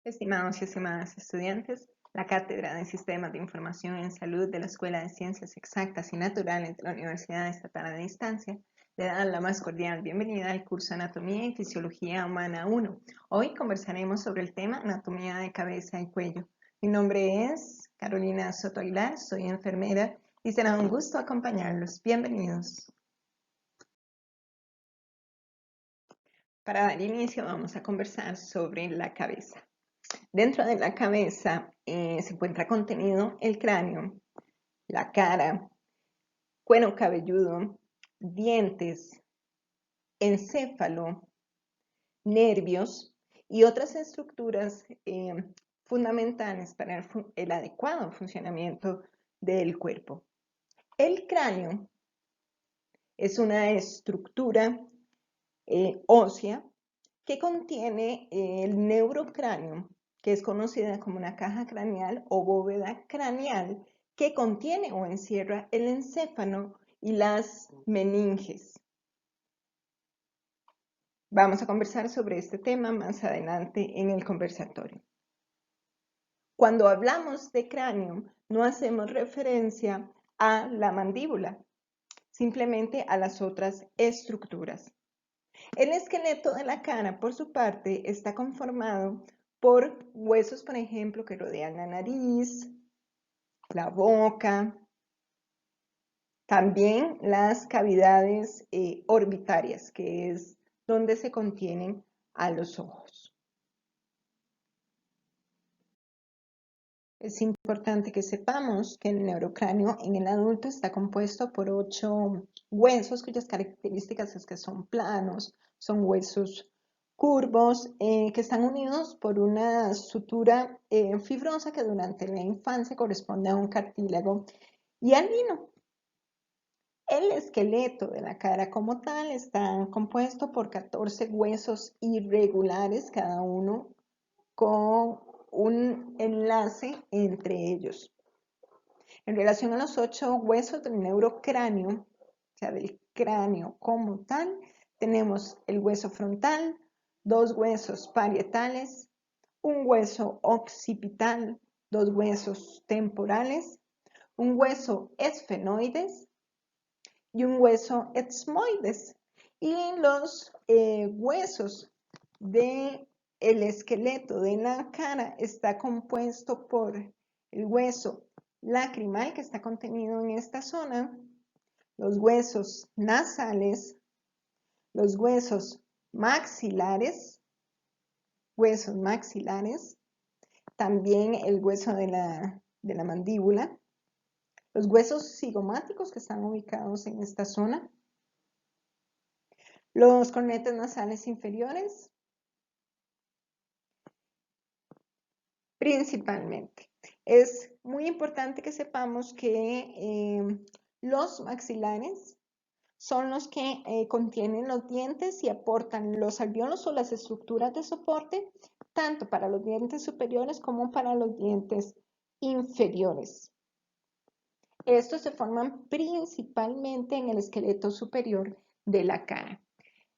Estimados y estimadas estudiantes, la Cátedra de Sistemas de Información en Salud de la Escuela de Ciencias Exactas y Naturales de la Universidad Estatal de Distancia le da la más cordial bienvenida al curso Anatomía y Fisiología Humana 1. Hoy conversaremos sobre el tema Anatomía de Cabeza y Cuello. Mi nombre es Carolina Soto Aguilar, soy enfermera y será un gusto acompañarlos. Bienvenidos. Para dar inicio vamos a conversar sobre la cabeza. Dentro de la cabeza se encuentra contenido el cráneo, la cara, cuero cabelludo, dientes, encéfalo, nervios y otras estructuras fundamentales para el adecuado funcionamiento del cuerpo. El cráneo es una estructura ósea que contiene el neurocráneo, que es conocida como una caja craneal o bóveda craneal, que contiene o encierra el encéfalo y las meninges. Vamos a conversar sobre este tema más adelante en el conversatorio. Cuando hablamos de cráneo, no hacemos referencia a la mandíbula, simplemente a las otras estructuras. El esqueleto de la cara, por su parte, está conformado por huesos, por ejemplo, que rodean la nariz, la boca, también las cavidades orbitarias, que es donde se contienen a los ojos. Es importante que sepamos que el neurocráneo en el adulto está compuesto por 8 huesos cuyas características es que son planos, son huesos curvos que están unidos por una sutura fibrosa que durante la infancia corresponde a un cartílago hialino. El esqueleto de la cara como tal está compuesto por 14 huesos irregulares, cada uno con un enlace entre ellos. En relación a los 8 huesos del neurocráneo, o sea, del cráneo como tal, tenemos el hueso frontal, 2 huesos parietales, un hueso occipital, 2 huesos temporales, un hueso esfenoides y un hueso etmoides. Y los huesos del esqueleto de la cara está compuesto por el hueso lacrimal que está contenido en esta zona, los huesos nasales, los huesos maxilares, también el hueso de la mandíbula, los huesos cigomáticos que están ubicados en esta zona, los cornetes nasales inferiores, principalmente. Es muy importante que sepamos que los maxilares son los que contienen los dientes y aportan los alvéolos o las estructuras de soporte, tanto para los dientes superiores como para los dientes inferiores. Estos se forman principalmente en el esqueleto superior de la cara.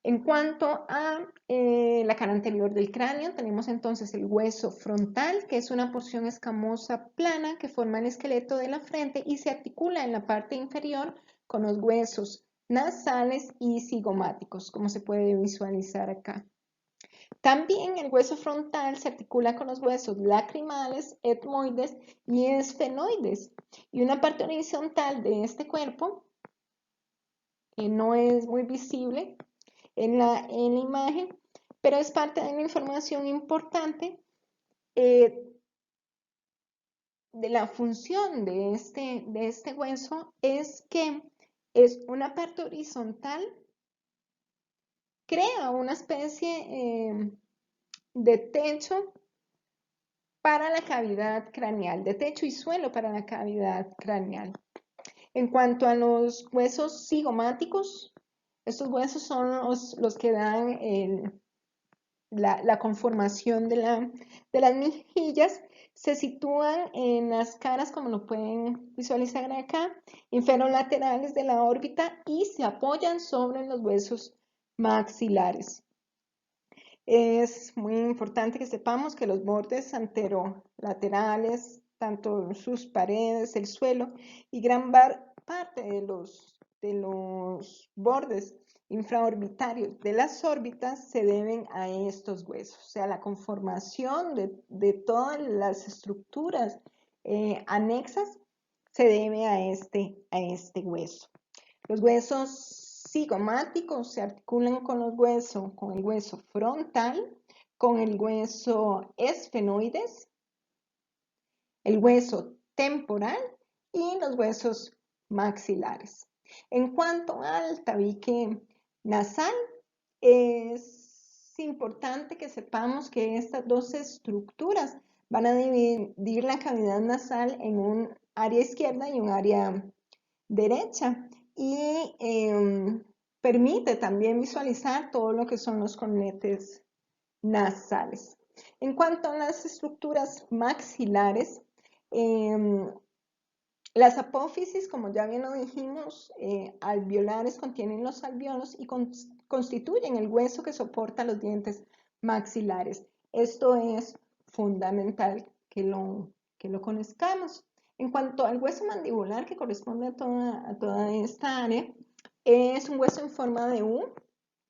En cuanto a la cara anterior del cráneo, tenemos entonces el hueso frontal, que es una porción escamosa plana que forma el esqueleto de la frente y se articula en la parte inferior con los huesos nasales y cigomáticos, como se puede visualizar acá. También el hueso frontal se articula con los huesos lacrimales, etmoides y esfenoides. Y una parte horizontal de este cuerpo, que no es muy visible en la imagen, pero es parte de una información importante de la función de este hueso, es que es una parte horizontal, crea una especie de techo para la cavidad craneal, de techo y suelo para la cavidad craneal. En cuanto a los huesos cigomáticos, estos huesos son los que dan la conformación de las mejillas. Se sitúan en las caras, como lo pueden visualizar acá, inferolaterales de la órbita y se apoyan sobre los huesos maxilares. Es muy importante que sepamos que los bordes anterolaterales, tanto sus paredes, el suelo y parte de los bordes infraorbitarios de las órbitas se deben a estos huesos. O sea, la conformación de todas las estructuras anexas se debe a este hueso. Los huesos cigomáticos se articulan con el hueso frontal, con el hueso esfenoides, el hueso temporal y los huesos maxilares. En cuanto al tabique nasal, es importante que sepamos que estas dos estructuras van a dividir la cavidad nasal en un área izquierda y un área derecha y permite también visualizar todo lo que son los cornetes nasales. En cuanto a las estructuras maxilares, las apófisis, como ya bien lo dijimos, alveolares contienen los alveolos y constituyen el hueso que soporta los dientes maxilares. Esto es fundamental que lo conozcamos. En cuanto al hueso mandibular, que corresponde a toda esta área, es un hueso en forma de U,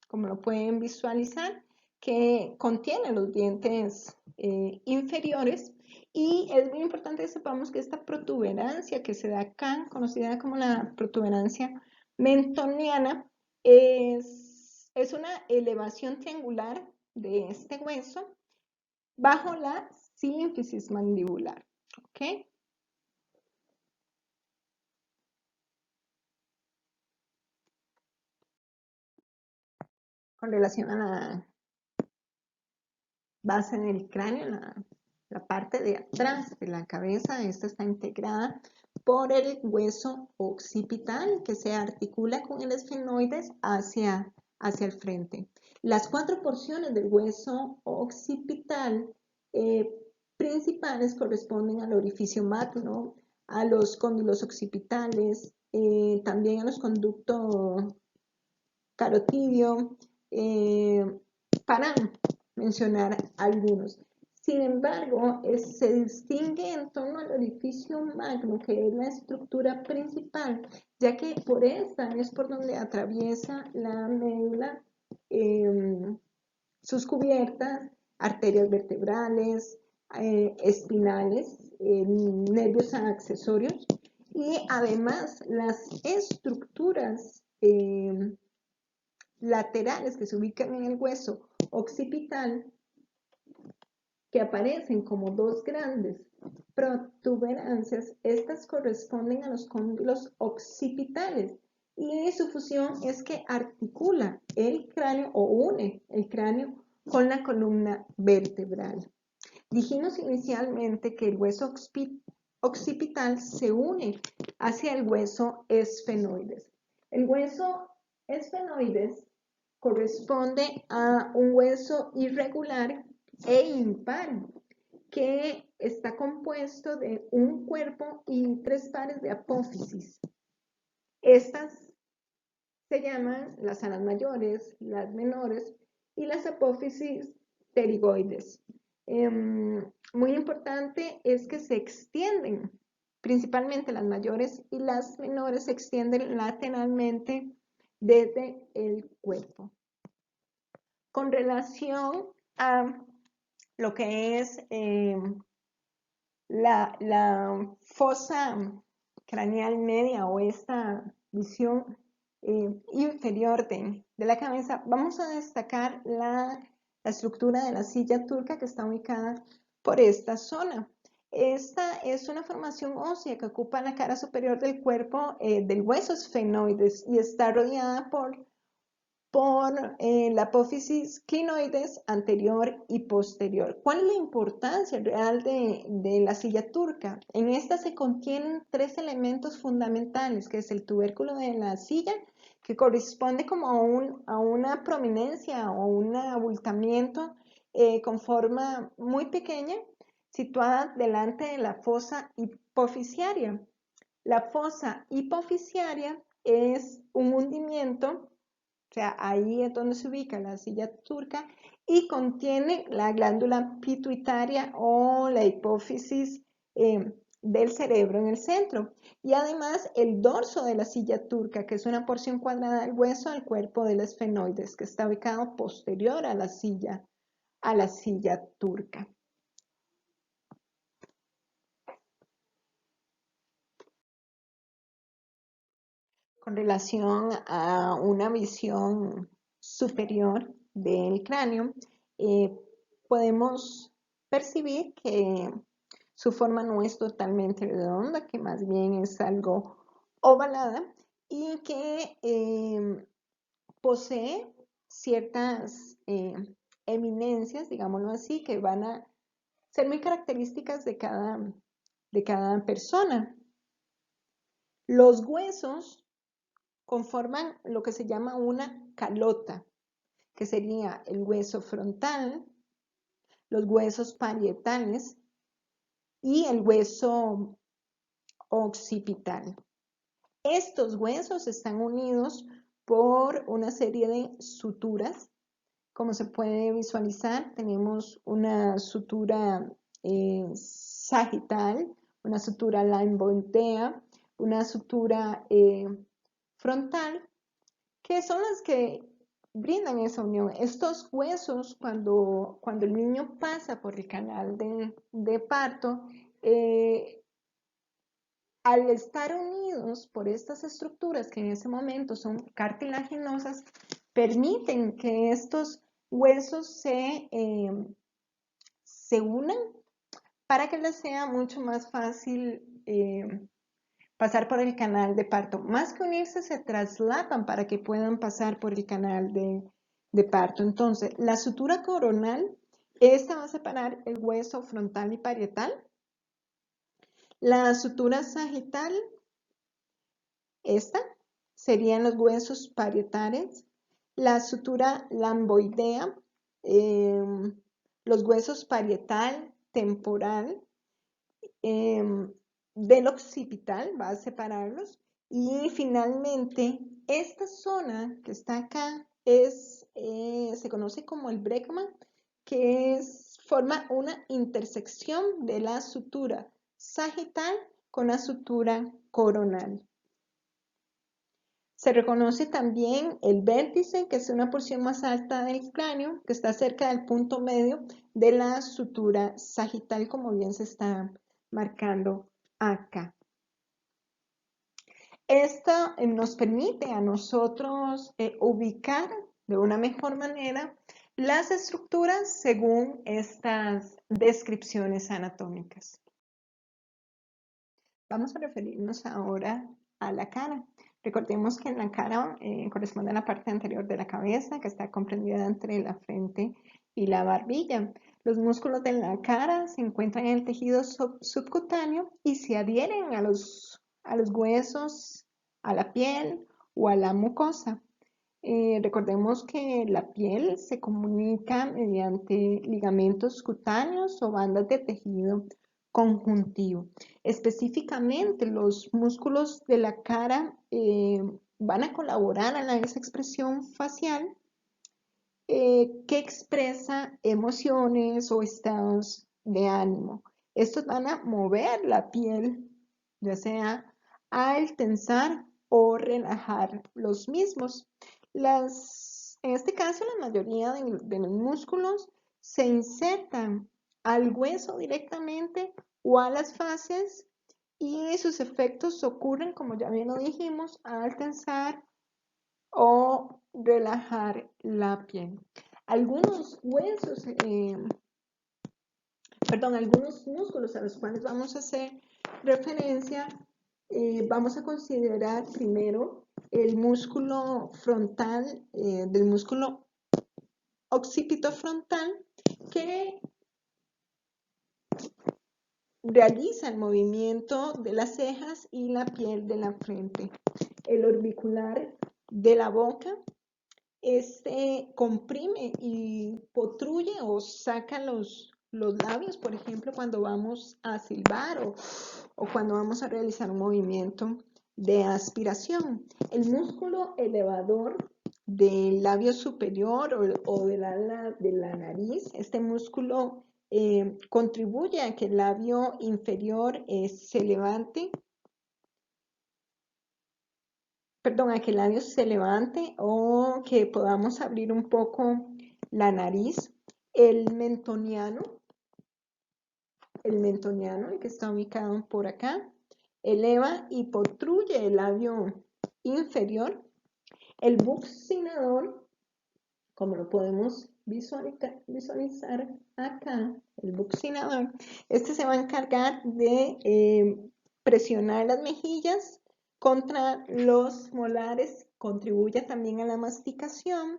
como lo pueden visualizar, que contiene los dientes inferiores, y es muy importante que sepamos que esta protuberancia que se da acá, conocida como la protuberancia mentoniana, es una elevación triangular de este hueso bajo la sínfisis mandibular. ¿Ok? Con relación a la base del cráneo, la parte de atrás de la cabeza, esta está integrada por el hueso occipital que se articula con el esfenoides hacia el frente. Las 4 porciones del hueso occipital principales corresponden al orificio magno, a los cóndilos occipitales, también a los conductos carotidio, para mencionar algunos. Sin embargo, se distingue en torno al orificio magno, que es la estructura principal, ya que por esta es por donde atraviesa la médula, sus cubiertas, arterias vertebrales, espinales, nervios accesorios, y además las estructuras laterales que se ubican en el hueso occipital, que aparecen como dos grandes protuberancias, estas corresponden a los cóndilos occipitales, y su función es que articula el cráneo o une el cráneo con la columna vertebral. Dijimos inicialmente que el hueso occipital se une hacia el hueso esfenoides. El hueso esfenoides corresponde a un hueso irregular e impar que está compuesto de un cuerpo y 3 pares de apófisis. Estas se llaman las alas mayores, las menores y las apófisis pterigoides. Muy importante es que se extienden, principalmente las mayores y las menores se extienden lateralmente desde el cuerpo. Con relación a lo que es la fosa craneal media o esta visión inferior de la cabeza, vamos a destacar la estructura de la silla turca, que está ubicada por esta zona. Esta es una formación ósea que ocupa la cara superior del cuerpo del hueso esfenoides y está rodeada por la apófisis clinoides anterior y posterior. ¿Cuál es la importancia real de la silla turca? En esta se contienen 3 elementos fundamentales, que es el tubérculo de la silla, que corresponde como a una prominencia o un abultamiento con forma muy pequeña, situada delante de la fosa hipofisiaria. La fosa hipofisiaria es un hundimiento, o sea, ahí es donde se ubica la silla turca, y contiene la glándula pituitaria o la hipófisis del cerebro en el centro. Y además el dorso de la silla turca, que es una porción cuadrada del hueso al cuerpo del esfenoides, que está ubicado posterior a la silla turca. Con relación a una visión superior del cráneo, podemos percibir que su forma no es totalmente redonda, que más bien es algo ovalada y que posee ciertas eminencias, digámoslo así, que van a ser muy características de cada persona. Los huesos conforman lo que se llama una calota, que sería el hueso frontal, los huesos parietales y el hueso occipital. Estos huesos están unidos por una serie de suturas. Como se puede visualizar, tenemos una sutura sagital, una sutura lamboidea, una sutura frontal, que son las que brindan esa unión. Estos huesos, cuando el niño pasa por el canal de parto, al estar unidos por estas estructuras que en ese momento son cartilaginosas, permiten que estos huesos se unan para que les sea mucho más fácil pasar por el canal de parto. Más que unirse, se traslapan para que puedan pasar por el canal de parto. Entonces, la sutura coronal, esta va a separar el hueso frontal y parietal. La sutura sagital, esta, serían los huesos parietales. La sutura lamboidea, los huesos parietal, temporal, del occipital, va a separarlos. Y finalmente, esta zona que está acá se conoce como el brecma, que forma una intersección de la sutura sagital con la sutura coronal. Se reconoce también el vértice, que es una porción más alta del cráneo, que está cerca del punto medio de la sutura sagital, como bien se está marcando acá. Esto nos permite a nosotros ubicar de una mejor manera las estructuras según estas descripciones anatómicas. Vamos a referirnos ahora a la cara. Recordemos que en la cara corresponde a la parte anterior de la cabeza, que está comprendida entre la frente y la barbilla. Los músculos de la cara se encuentran en el tejido subcutáneo y se adhieren a los huesos, a la piel o a la mucosa. Recordemos que la piel se comunica mediante ligamentos cutáneos o bandas de tejido conjuntivo. Específicamente, los músculos de la cara van a colaborar a esa expresión facial que expresa emociones o estados de ánimo. Estos van a mover la piel, ya sea al tensar o relajar los mismos. En este caso, la mayoría de los músculos se insertan al hueso directamente o a las fases y sus efectos ocurren, como ya bien lo dijimos, al tensar o relajar la piel. Algunos huesos, algunos músculos a los cuales vamos a hacer referencia, vamos a considerar primero el músculo frontal, del músculo occipitofrontal, que realiza el movimiento de las cejas y la piel de la frente. El orbicular de la boca, comprime y protruye o saca los labios, por ejemplo, cuando vamos a silbar o cuando vamos a realizar un movimiento de aspiración. El músculo elevador del labio superior o del ala de la nariz. Este músculo contribuye a que el labio inferior se levante, perdón, a que el labio se levante o que podamos abrir un poco la nariz. El mentoniano, el que está ubicado por acá, eleva y protruye el labio inferior. El buccinador, como lo podemos visualizar acá, el buccinador, este se va a encargar de presionar las mejillas contra los molares, contribuye también a la masticación,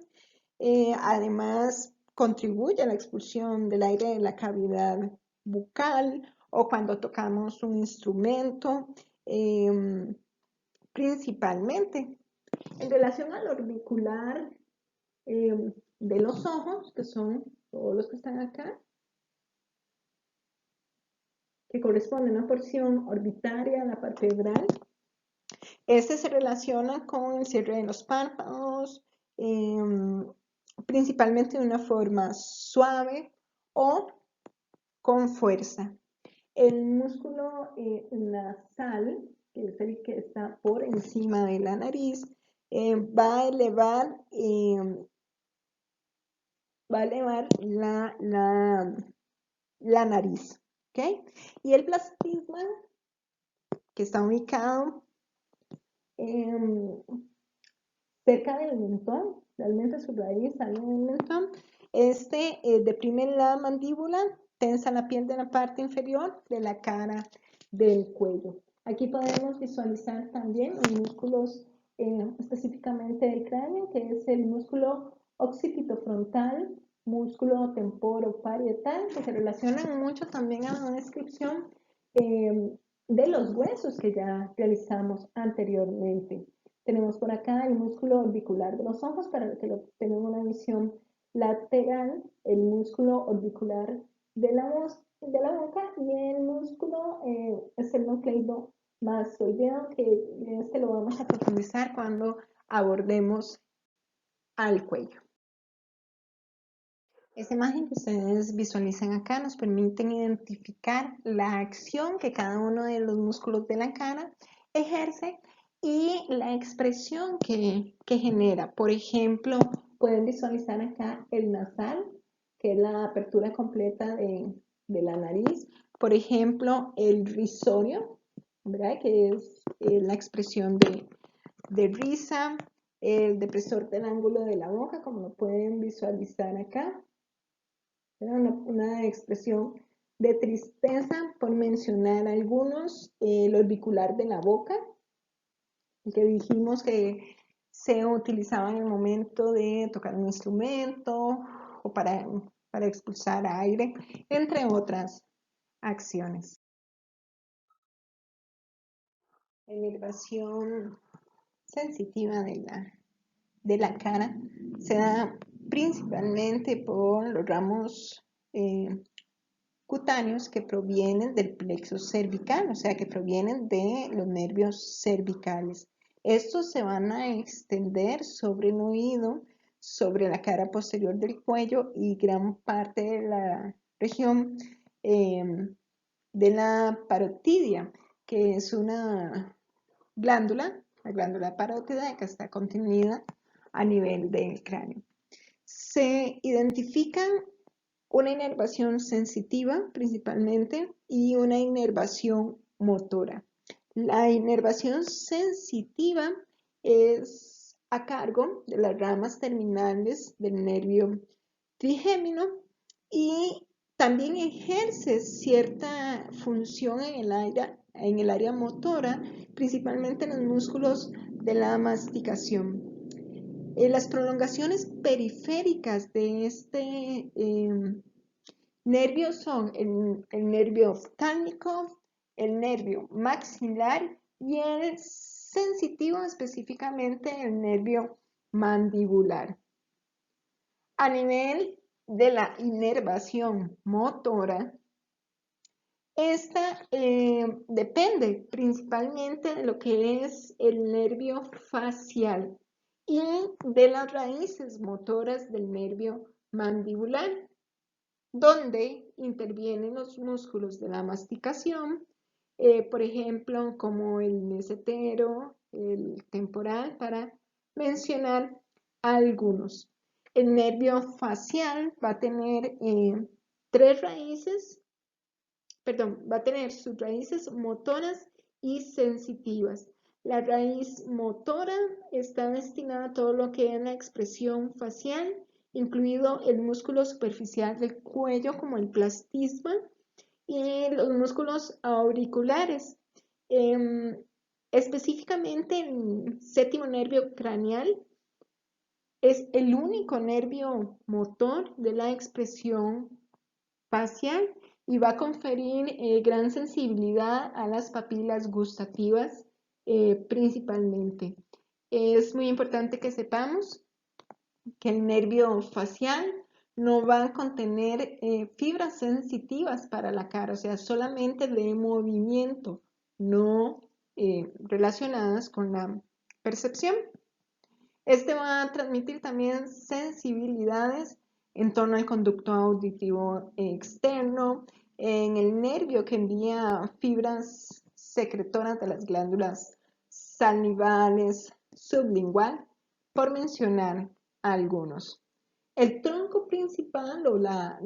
además contribuye a la expulsión del aire de la cavidad bucal o cuando tocamos un instrumento, principalmente. En relación al orbicular de los ojos, que son todos los que están acá, que corresponde a una porción orbitaria, la palpebral. Este se relaciona con el cierre de los párpados, principalmente de una forma suave o con fuerza. El músculo nasal, que es el que está por encima de la nariz, va a elevar la nariz, ¿ok? Y el plastisma, que está ubicado cerca del mentón, realmente su raíz sale del mentón, deprime la mandíbula, tensa la piel de la parte inferior de la cara del cuello. Aquí podemos visualizar también los músculos específicamente del cráneo, que es el músculo occipitofrontal, músculo temporoparietal, que se relacionan mucho también a una descripción de los huesos que ya realizamos anteriormente. Tenemos por acá el músculo orbicular de los ojos para que tengan una visión lateral, el músculo orbicular de la boca y el músculo esternocleido mastoideo, que este lo vamos a profundizar cuando abordemos al cuello. Esta imagen que ustedes visualizan acá nos permite identificar la acción que cada uno de los músculos de la cara ejerce y la expresión que genera. Por ejemplo, pueden visualizar acá el nasal, que es la apertura completa de la nariz. Por ejemplo, el risorio, ¿verdad? Que es la expresión de risa, el depresor del ángulo de la boca, como lo pueden visualizar acá. Una expresión de tristeza, por mencionar algunos, el orbicular de la boca, el que dijimos que se utilizaba en el momento de tocar un instrumento o para expulsar aire, entre otras acciones. La inervación sensitiva de la cara se da principalmente por los ramos cutáneos que provienen del plexo cervical, o sea, que provienen de los nervios cervicales. Estos se van a extender sobre el oído, sobre la cara posterior del cuello y gran parte de la región de la parotidia, que es una glándula, la glándula parótida que está contenida a nivel del cráneo. Se identifican una inervación sensitiva principalmente y una inervación motora. La inervación sensitiva es a cargo de las ramas terminales del nervio trigémino y también ejerce cierta función en el área motora, principalmente en los músculos de la masticación. Las prolongaciones periféricas de este nervio son el nervio oftálmico, el nervio maxilar y el sensitivo, específicamente el nervio mandibular. A nivel de la inervación motora, esta depende principalmente de lo que es el nervio facial. y de las raíces motoras del nervio mandibular, donde intervienen los músculos de la masticación, por ejemplo, como el mesetero, el temporal, para mencionar algunos. El nervio facial va a tener tres raíces, perdón, va a tener sus raíces motoras y sensitivas. La raíz motora está destinada a todo lo que es la expresión facial, incluido el músculo superficial del cuello como el plastisma y los músculos auriculares. Específicamente el séptimo nervio craneal es el único nervio motor de la expresión facial y va a conferir gran sensibilidad a las papilas gustativas principalmente. Es muy importante que sepamos que el nervio facial no va a contener fibras sensitivas para la cara, o sea, solamente de movimiento, no relacionadas con la percepción. Este va a transmitir también sensibilidades en torno al conducto auditivo externo, en el nervio que envía fibras secretoras de las glándulas salivales, sublingual, por mencionar algunos. El tronco principal o la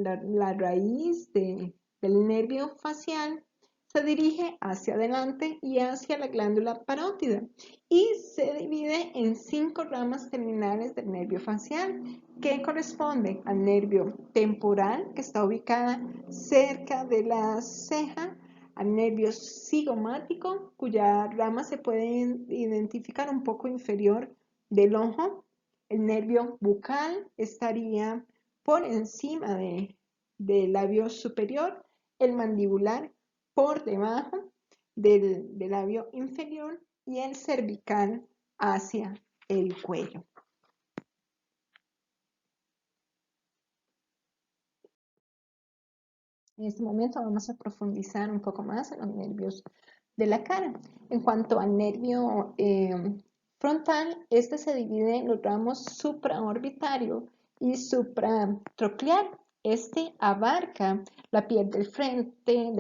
raíz del nervio facial se dirige hacia adelante y hacia la glándula parótida y se divide en 5 ramas terminales del nervio facial que corresponden al nervio temporal, que está ubicada cerca de la ceja, al nervio cigomático, cuya rama se puede identificar un poco inferior del ojo. El nervio bucal estaría por encima del labio superior, el mandibular por debajo del labio inferior y el cervical hacia el cuello. En este momento vamos a profundizar un poco más en los nervios de la cara. En cuanto al nervio frontal, este se divide en los ramos supraorbitario y supratroclear. Este abarca la piel de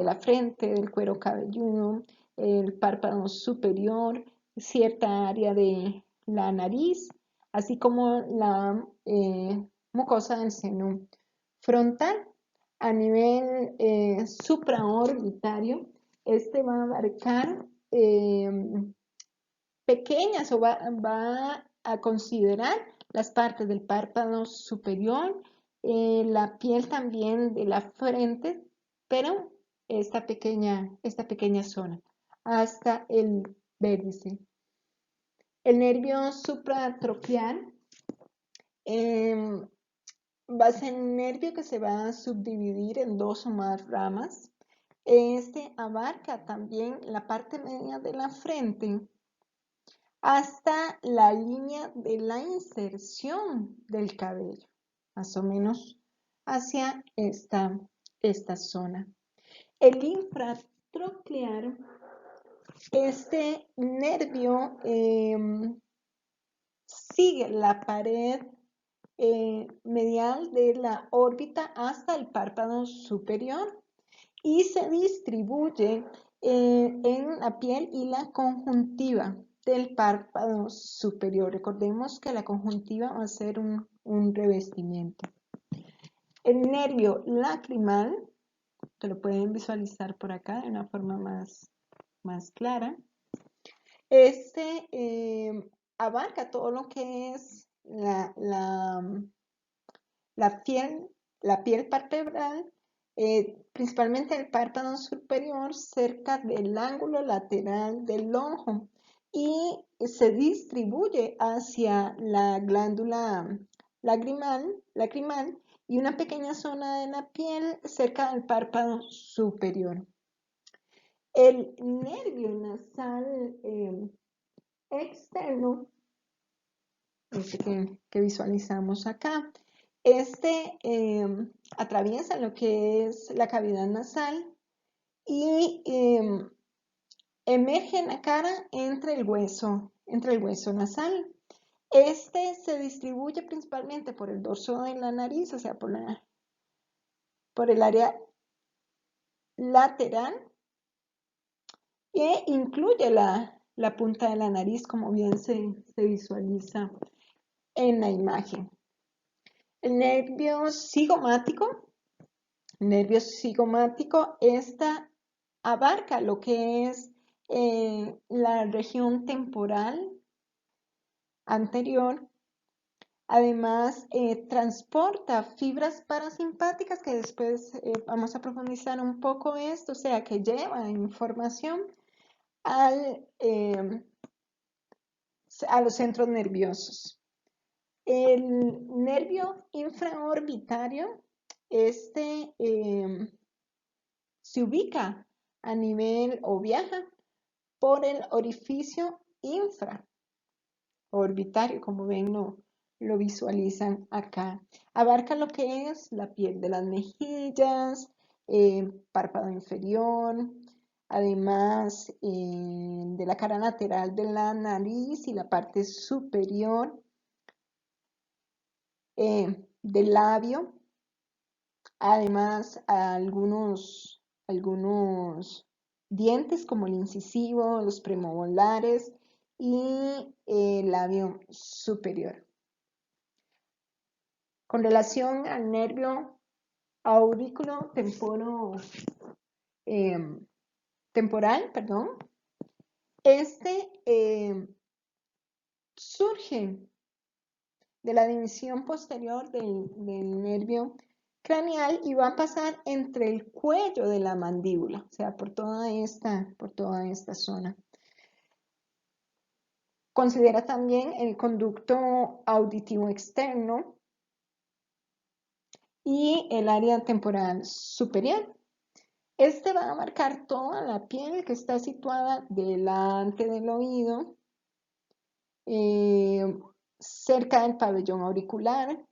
la frente, del cuero cabelludo, el párpado superior, cierta área de la nariz, así como la mucosa del seno frontal. A nivel supraorbitario, este va a abarcar pequeñas o va a considerar las partes del párpado superior, la piel también de la frente, pero esta pequeña zona, hasta el vértice. El nervio supratropial va a ser un nervio que se va a subdividir en 2 o más ramas. Este abarca también la parte media de la frente hasta la línea de la inserción del cabello, más o menos hacia esta zona. El infratroclear, este nervio sigue la pared medial de la órbita hasta el párpado superior y se distribuye en la piel y la conjuntiva del párpado superior. Recordemos que la conjuntiva va a ser un revestimiento. El nervio lacrimal, que lo pueden visualizar por acá de una forma más clara, este abarca todo lo que es la piel palpebral, principalmente el párpado superior cerca del ángulo lateral del ojo y se distribuye hacia la glándula lacrimal y una pequeña zona de la piel cerca del párpado superior. El nervio nasal externo, que visualizamos acá, atraviesa lo que es la cavidad nasal y emerge en la cara entre el hueso nasal. Este se distribuye principalmente por el dorso de la nariz, o sea, por el área lateral, e incluye la punta de la nariz, como bien se visualiza en la imagen. El nervio cigomático, esta abarca lo que es la región temporal anterior. Además, transporta fibras parasimpáticas, que después vamos a profundizar un poco esto, o sea, que lleva información a los centros nerviosos. El nervio infraorbitario, este se ubica a nivel o viaja por el orificio infraorbitario, como ven, lo visualizan acá. Abarca lo que es la piel de las mejillas, párpado inferior, además de la cara lateral de la nariz y la parte superior del labio. Además, algunos dientes como el incisivo, los premolares y el labio superior. Con relación al nervio aurículo temporal, perdón, este surge de la división posterior del nervio craneal y va a pasar entre el cuello de la mandíbula, o sea, por toda esta zona. Considera también el conducto auditivo externo y el área temporal superior. Este va a marcar toda la piel que está situada delante del oído, cerca del pabellón auricular,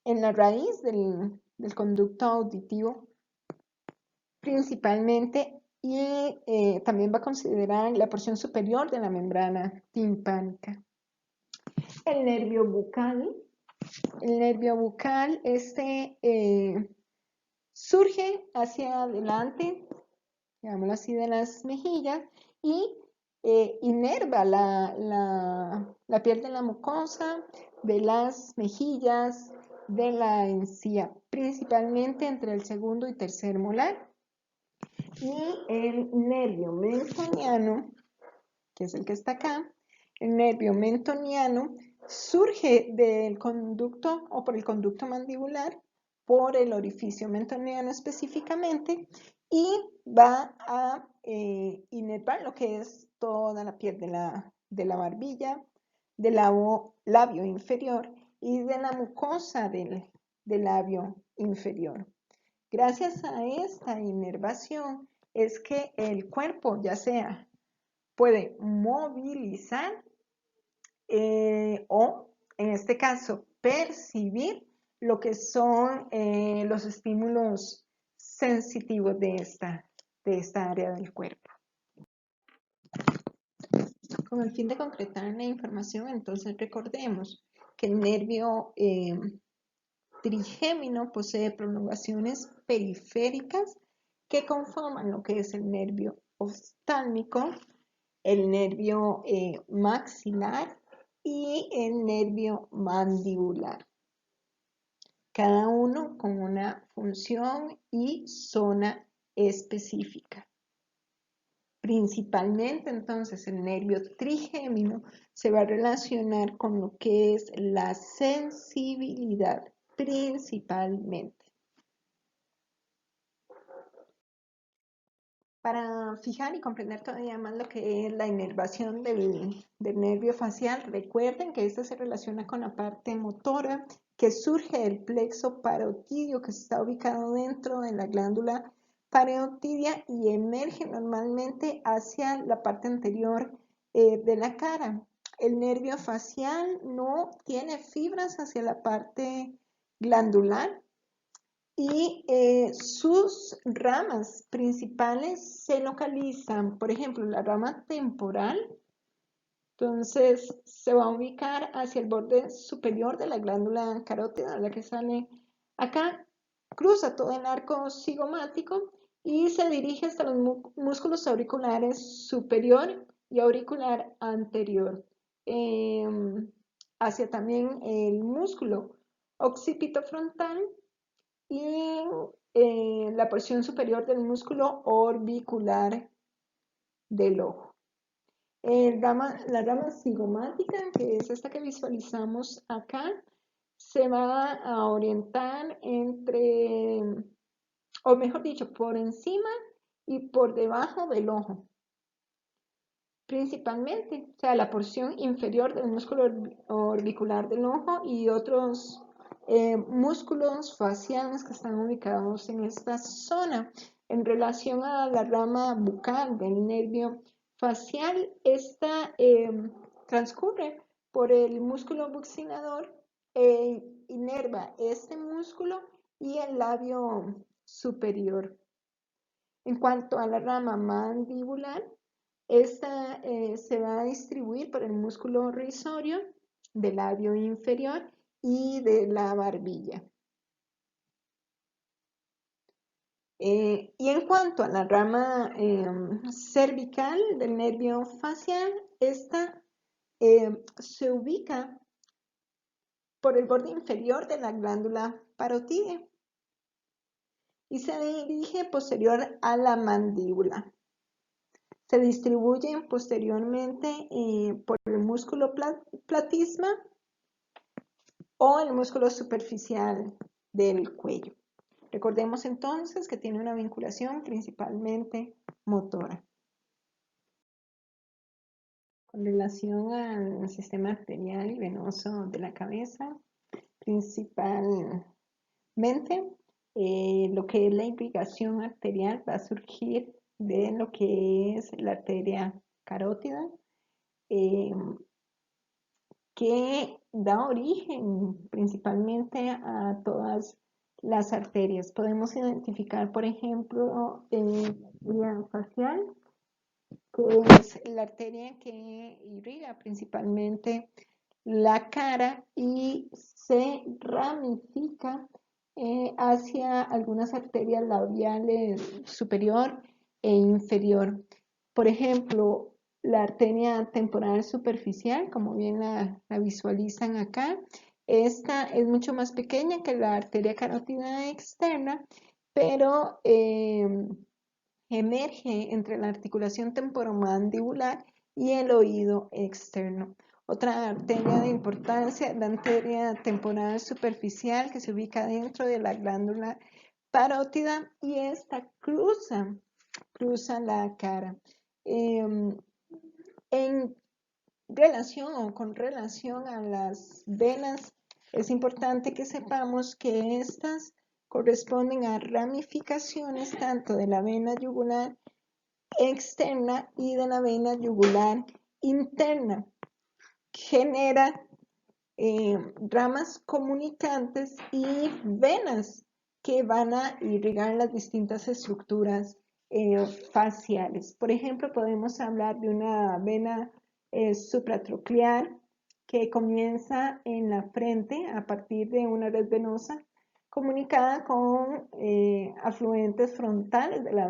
en la raíz del conducto auditivo principalmente, y también va a considerar la porción superior de la membrana timpánica. El nervio bucal. El nervio bucal surge hacia adelante, digámoslo así, de las mejillas y inerva la piel de la mucosa, de las mejillas, de la encía, principalmente entre el segundo y tercer molar. Y el nervio mentoniano, que es el que está acá, el nervio mentoniano surge del conducto o por el conducto mandibular, por el orificio mentoniano específicamente, y va a inervar lo que es toda la piel de la barbilla, del labio inferior y de la mucosa del labio inferior. Gracias a esta inervación es que el cuerpo ya sea puede movilizar o, en este caso, percibir lo que son los estímulos sensitivos de esta área del cuerpo. Con el fin de concretar la información, entonces recordemos que el nervio trigémino posee prolongaciones periféricas que conforman lo que es el nervio oftálmico, el nervio maxilar y el nervio mandibular, cada uno con una función y zona específica. Principalmente entonces el nervio trigémino se va a relacionar con lo que es la sensibilidad principalmente. Para fijar y comprender todavía más lo que es la inervación del nervio facial, recuerden que esta se relaciona con la parte motora que surge del plexo parotidio que está ubicado dentro de la glándula parotidia y emerge normalmente hacia la parte anterior de la cara. El nervio facial no tiene fibras hacia la parte glandular, y sus ramas principales se localizan, por ejemplo, la rama temporal Entonces se va a ubicar hacia el borde superior de la glándula carótida, la que sale acá, cruza todo el arco cigomático y se dirige hasta los músculos auriculares superior y auricular anterior, hacia también el músculo occipito frontal y la porción superior del músculo orbicular del ojo. La rama cigomática, que es esta que visualizamos acá, se va a orientar entre, o mejor dicho, por encima y por debajo del ojo, principalmente, o sea, la porción inferior del músculo orbicular del ojo y otros músculos faciales que están ubicados en esta zona. En relación a la rama bucal del nervio facial, esta transcurre por el músculo buccinador e inerva este músculo y el labio superior. En cuanto a la rama mandibular, esta se va a distribuir por el músculo risorio del labio inferior y de la barbilla. Y en cuanto a la rama cervical del nervio facial, esta se ubica por el borde inferior de la glándula parótida y se dirige posterior a la mandíbula. Se distribuyen posteriormente por el músculo platisma o el músculo superficial del cuello. Recordemos entonces que tiene una vinculación principalmente motora. Con relación al sistema arterial y venoso de la cabeza, principalmente lo que es la irrigación arterial va a surgir de lo que es la arteria carótida, que da origen principalmente a todas las arterias. Podemos identificar, por ejemplo, la facial, que es la arteria que irriga principalmente la cara y se ramifica hacia algunas arterias labiales superior e inferior. Por ejemplo, la arteria temporal superficial, como bien la visualizan acá, esta es mucho más pequeña que la arteria carótida externa, pero emerge entre la articulación temporomandibular y el oído externo. Otra arteria de importancia es la arteria temporal superficial, que se ubica dentro de la glándula parótida y esta cruza la cara. En relación o con relación a las venas, es importante que sepamos que estas corresponden a ramificaciones tanto de la vena yugular externa y de la vena yugular interna. Genera ramas comunicantes y venas que van a irrigar las distintas estructuras faciales. Por ejemplo, podemos hablar de una vena supratroclear que comienza en la frente a partir de una red venosa comunicada con afluentes frontales de la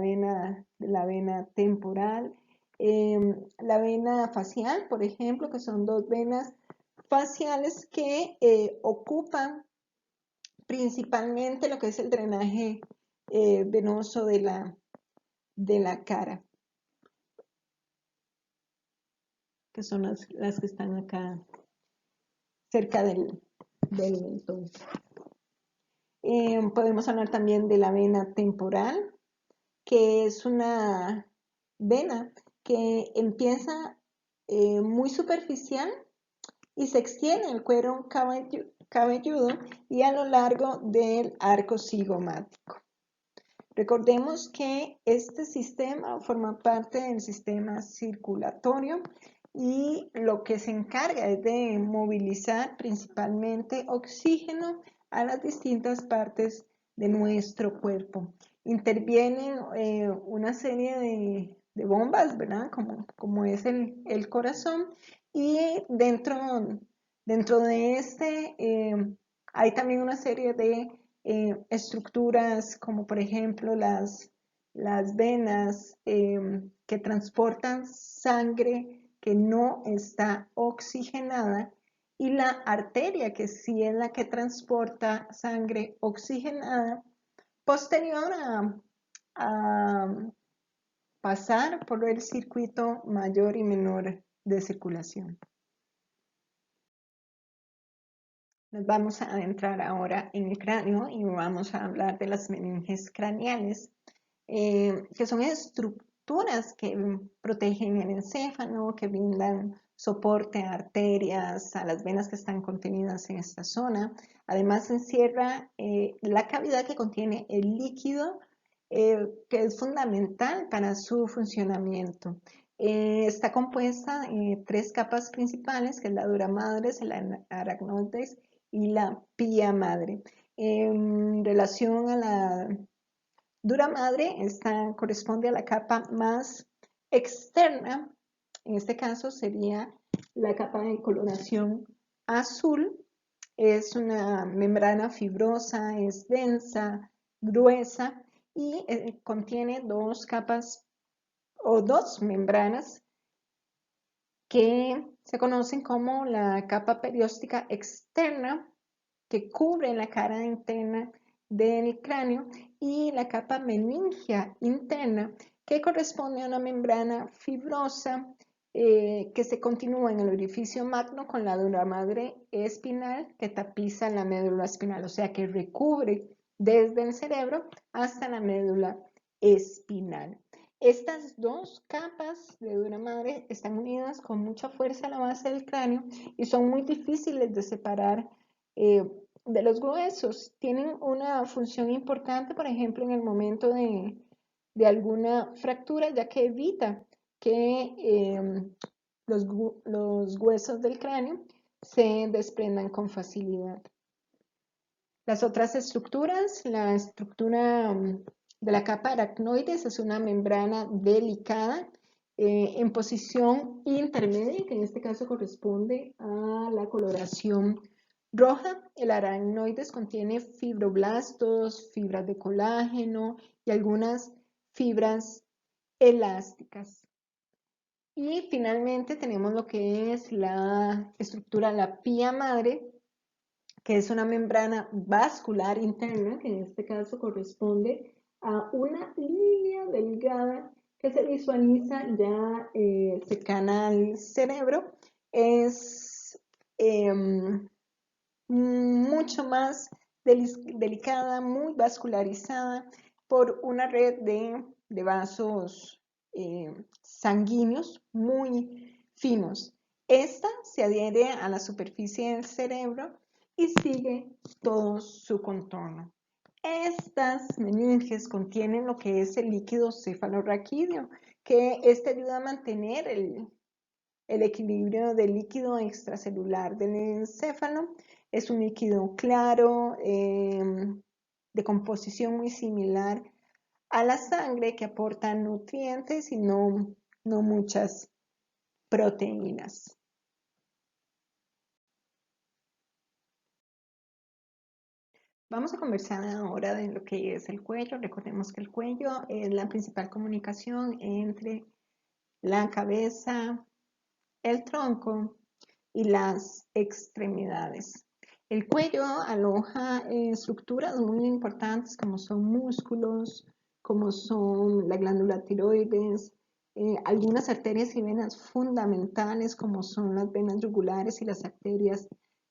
vena temporal, la vena facial, por ejemplo, que son dos venas faciales que ocupan principalmente lo que es el drenaje venoso de la cara, que son las que están acá cerca del mentón. Podemos hablar también de la vena temporal, que es una vena que empieza muy superficial y se extiende en el cuero cabelludo y a lo largo del arco cigomático. Recordemos que este sistema forma parte del sistema circulatorio y lo que se encarga es de movilizar principalmente oxígeno a las distintas partes de nuestro cuerpo. Intervienen una serie de bombas, ¿verdad? Como es el corazón, Y dentro de este hay también una serie de estructuras como por ejemplo las venas que transportan sangre que no está oxigenada y la arteria que sí es la que transporta sangre oxigenada posterior a pasar por el circuito mayor y menor de circulación. Nos vamos a adentrar ahora en el cráneo y vamos a hablar de las meninges craneales, que son estructuras que protegen el encéfalo, que brindan soporte a arterias, a las venas que están contenidas en esta zona. Además encierra la cavidad que contiene el líquido que es fundamental para su funcionamiento. Está compuesta de tres capas principales, que es la dura madre, el aracnoides y la pía madre. En relación a la dura madre, esta corresponde a la capa más externa, en este caso sería la capa de coloración azul. Es una membrana fibrosa, es densa, gruesa y contiene dos capas o dos membranas que se conocen como la capa perióstica externa, que cubre la cara interna del cráneo, y la capa meningia interna, que corresponde a una membrana fibrosa que se continúa en el orificio magno con la dura madre espinal que tapiza la médula espinal, o sea que recubre desde el cerebro hasta la médula espinal. Estas dos capas de dura madre están unidas con mucha fuerza a la base del cráneo y son muy difíciles de separar de los gruesos. Tienen una función importante, por ejemplo, en el momento de alguna fractura, ya que evita que los huesos del cráneo se desprendan con facilidad. Las otras estructuras, la estructura de la capa aracnoides es una membrana delicada en posición intermedia, que en este caso corresponde a la coloración roja. El aracnoides contiene fibroblastos, fibras de colágeno y algunas fibras elásticas. Y finalmente tenemos lo que es la estructura, la pía madre, que es una membrana vascular interna, que en este caso corresponde a una línea delgada que se visualiza ya cercana al cerebro. Es mucho más delicada, muy vascularizada por una red de vasos sanguíneos muy finos. Esta se adhiere a la superficie del cerebro y sigue todo su contorno. Estas meninges contienen lo que es el líquido cefalorraquídeo, que este ayuda a mantener el equilibrio del líquido extracelular del encéfalo. Es un líquido claro, de composición muy similar a la sangre, que aporta nutrientes y no muchas proteínas. Vamos a conversar ahora de lo que es el cuello. Recordemos que el cuello es la principal comunicación entre la cabeza, el tronco y las extremidades. El cuello aloja estructuras muy importantes como son músculos, como son la glándula tiroides, algunas arterias y venas fundamentales como son las venas yugulares y las arterias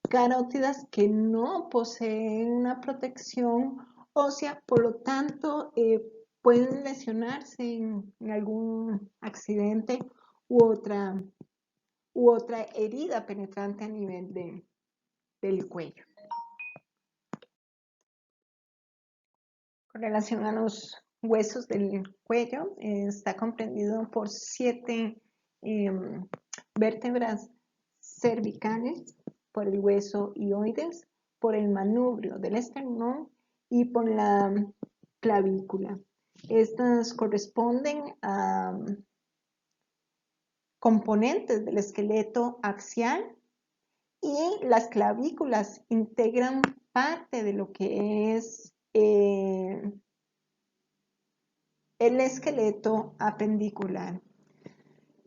carótidas, que no poseen una protección ósea, por lo tanto pueden lesionarse en algún accidente u otra herida penetrante a nivel del cuello. Con relación a los huesos del cuello, está comprendido por 7 vértebras cervicales, por el hueso hioides, por el manubrio del esternón y por la clavícula. Estas corresponden componentes del esqueleto axial, y las clavículas integran parte de lo que es el esqueleto apendicular.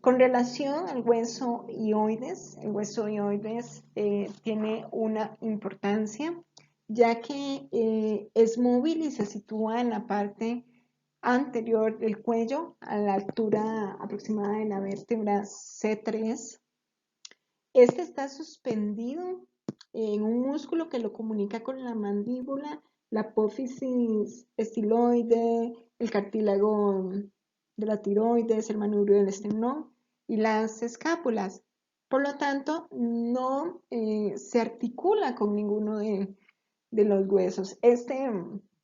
Con relación al hueso hioides, el hueso hioides tiene una importancia, ya que es móvil y se sitúa en la parte anterior del cuello, a la altura aproximada de la vértebra C3. Este está suspendido en un músculo que lo comunica con la mandíbula, la apófisis estiloide, el cartílago de la tiroides, el manubrio del esternón y las escápulas. Por lo tanto, no se articula con ninguno de los huesos. Este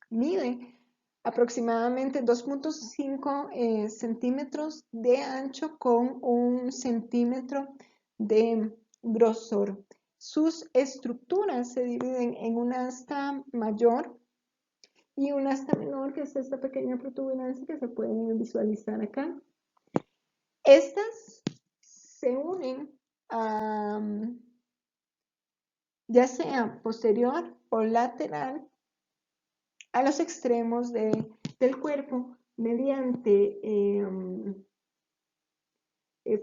mide aproximadamente 2.5 centímetros de ancho con 1 centímetro de grosor. Sus estructuras se dividen en un asta mayor y un asta menor, que es esta pequeña protuberancia que se puede visualizar acá. Estas se unen ya sea posterior o lateral a los extremos del cuerpo mediante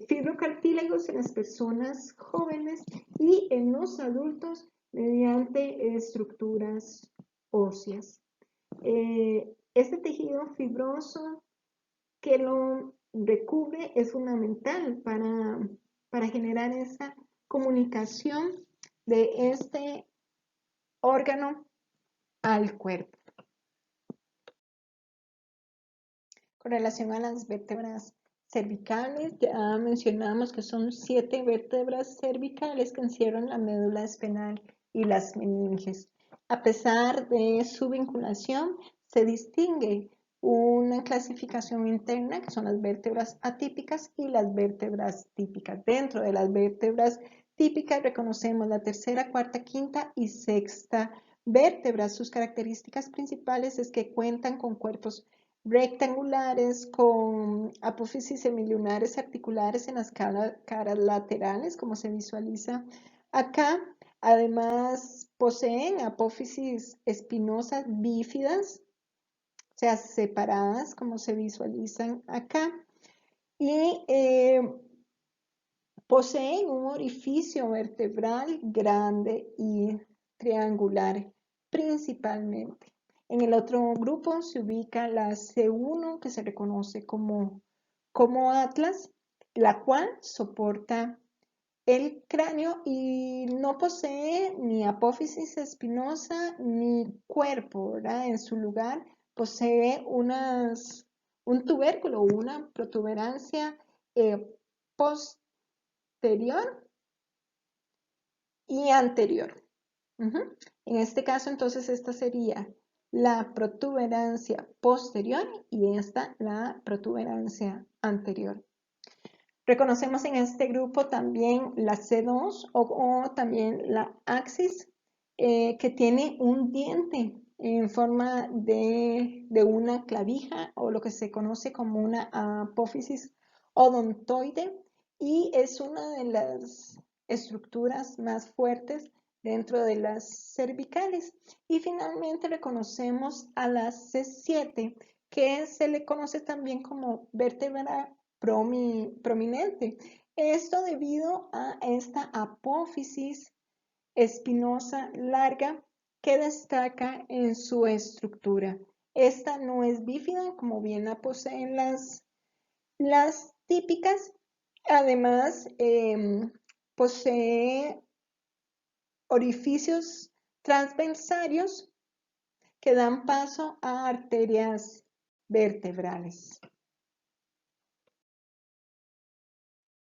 fibrocartílagos en las personas jóvenes y en los adultos mediante estructuras óseas. Este tejido fibroso que lo recubre es fundamental para generar esa comunicación de este órgano al cuerpo. Con relación a las vértebras cervicales, ya mencionamos que son 7 vértebras cervicales que encierran la médula espinal y las meninges. A pesar de su vinculación, se distingue una clasificación interna, que son las vértebras atípicas y las vértebras típicas. Dentro de las vértebras típicas reconocemos la tercera, cuarta, quinta y sexta vértebras. Sus características principales es que cuentan con cuerpos rectangulares con apófisis semilunares articulares en las caras laterales, como se visualiza acá. Además, poseen apófisis espinosas bífidas, o sea, separadas, como se visualizan acá. Y poseen un orificio vertebral grande y triangular, principalmente. En el otro grupo se ubica la C1, que se reconoce como Atlas, la cual soporta el cráneo y no posee ni apófisis espinosa ni cuerpo, ¿verdad? En su lugar posee un tubérculo, una protuberancia posterior y anterior. En este caso, entonces, esta sería la protuberancia posterior y esta la protuberancia anterior. Reconocemos en este grupo también la C2 o también la axis, que tiene un diente en forma de una clavija o lo que se conoce como una apófisis odontoide, y es una de las estructuras más fuertes dentro de las cervicales. Y finalmente reconocemos a la C7, que se le conoce también como vértebra prominente. Esto debido a esta apófisis espinosa larga que destaca en su estructura. Esta no es bífida, como bien la poseen las típicas. Además, posee orificios transversarios que dan paso a arterias vertebrales.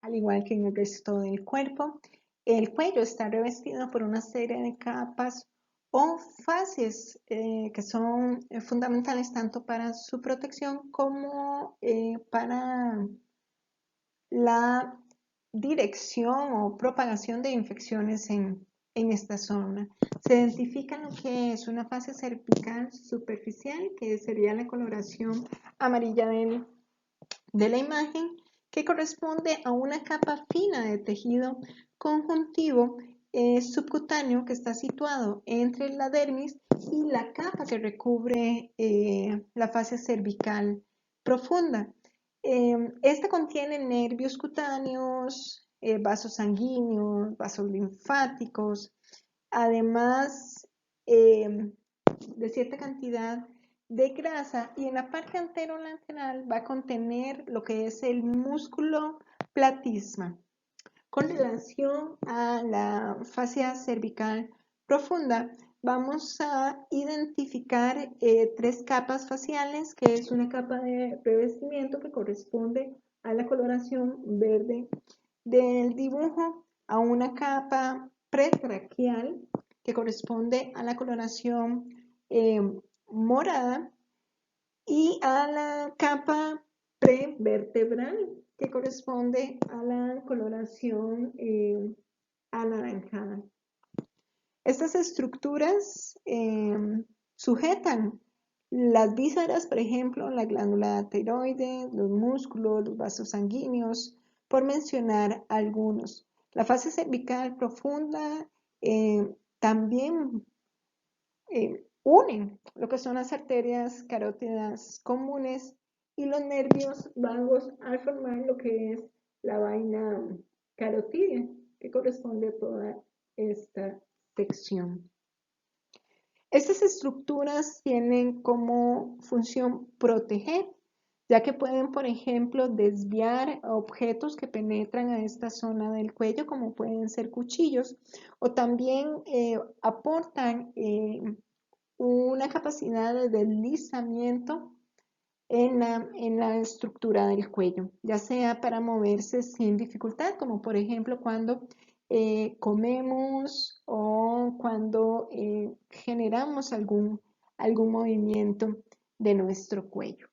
Al igual que en el resto del cuerpo, el cuello está revestido por una serie de capas o fases que son fundamentales tanto para su protección como para la dirección o propagación de infecciones en esta zona. Se identifica lo que es una fase cervical superficial, que sería la coloración amarilla de la imagen, que que corresponde a una capa fina de tejido conjuntivo subcutáneo que está situado entre la dermis y la capa que recubre la fascia cervical profunda. Esta contiene nervios cutáneos, vasos sanguíneos, vasos linfáticos, además de cierta cantidad de grasa, y en la parte anterolateral va a contener lo que es el músculo platisma. Con relación a la fascia cervical profunda, vamos a identificar tres capas faciales, que es una capa de revestimiento que corresponde a la coloración verde del dibujo, a una capa pretraquial que corresponde a la coloración morada, y a la capa prevertebral que corresponde a la coloración anaranjada. Estas estructuras sujetan las vísceras, por ejemplo, la glándula tiroides, los músculos, los vasos sanguíneos, por mencionar algunos. La fascia cervical profunda también unen lo que son las arterias carótidas comunes y los nervios vagos al formar lo que es la vaina carotídea, que corresponde a toda esta sección. Estas estructuras tienen como función proteger, ya que pueden, por ejemplo, desviar objetos que penetran a esta zona del cuello, como pueden ser cuchillos, o también aportan una capacidad de deslizamiento en la estructura del cuello, ya sea para moverse sin dificultad, como por ejemplo cuando comemos o cuando generamos algún movimiento de nuestro cuello.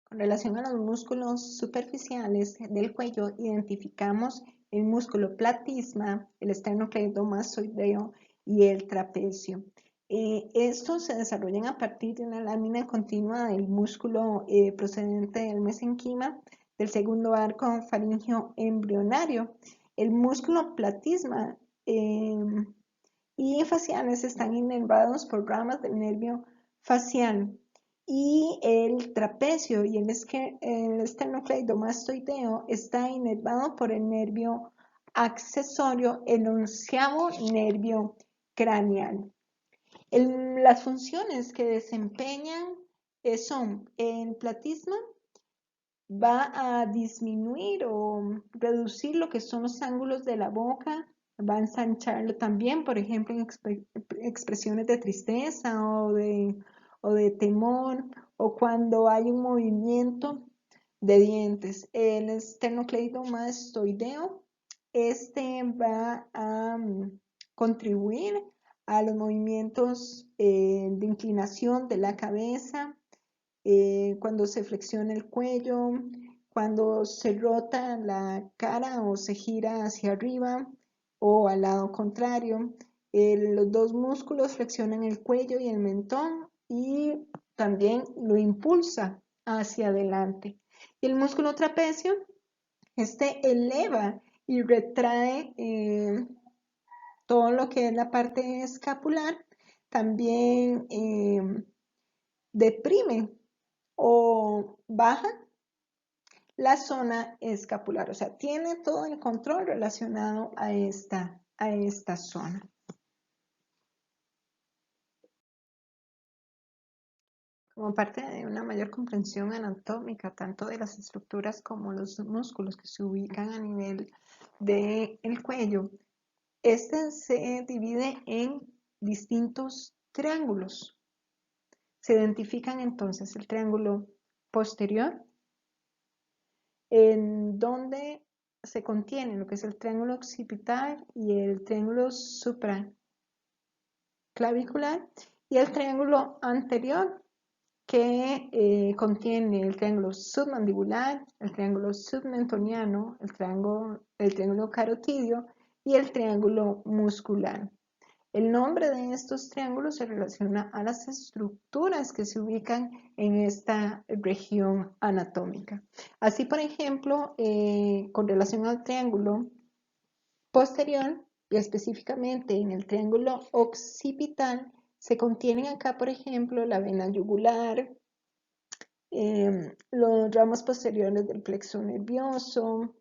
Con relación a los músculos superficiales del cuello, identificamos el músculo platisma, el esternocleidomastoideo y el trapecio. Estos se desarrollan a partir de una lámina continua del músculo procedente del mesenquima del segundo arco faríngeo embrionario. El músculo platisma y faciales están inervados por ramas del nervio facial, y el trapecio y el esternocleidomastoideo está inervado por el nervio accesorio, el onceavo nervio craneal. Las funciones que desempeñan son: el platisma va a disminuir o reducir lo que son los ángulos de la boca, va a ensancharlo también, por ejemplo, en expresiones de tristeza o de temor, o cuando hay un movimiento de dientes. El esternocleidomastoideo, este va a contribuir a los movimientos de inclinación de la cabeza, cuando se flexiona el cuello, cuando se rota la cara o se gira hacia arriba o al lado contrario. Los dos músculos flexionan el cuello y el mentón y también lo impulsa hacia adelante. Y el músculo trapecio, este eleva y retrae todo lo que es la parte escapular, también deprime o baja la zona escapular, o sea, tiene todo el control relacionado a esta zona. Como parte de una mayor comprensión anatómica, tanto de las estructuras como los músculos que se ubican a nivel del cuello, este se divide en distintos triángulos. Se identifican entonces el triángulo posterior, en donde se contiene lo que es el triángulo occipital y el triángulo supraclavicular, y el triángulo anterior, que contiene el triángulo submandibular, el triángulo submentoniano, el triángulo carotidio y el triángulo muscular. El nombre de estos triángulos se relaciona a las estructuras que se ubican en esta región anatómica. Así, por ejemplo, con relación al triángulo posterior y específicamente en el triángulo occipital, se contienen acá, por ejemplo, la vena yugular, los ramos posteriores del plexo nervioso,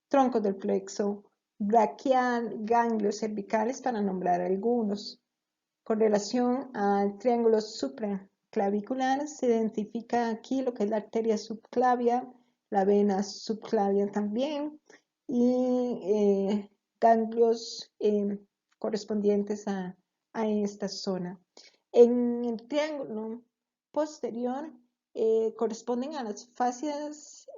troncos del plexo braquial, ganglios cervicales, para nombrar algunos. Con relación al triángulo supraclavicular, se identifica aquí lo que es la arteria subclavia, la vena subclavia también, y ganglios correspondientes a esta zona. En el triángulo posterior corresponden a las fascias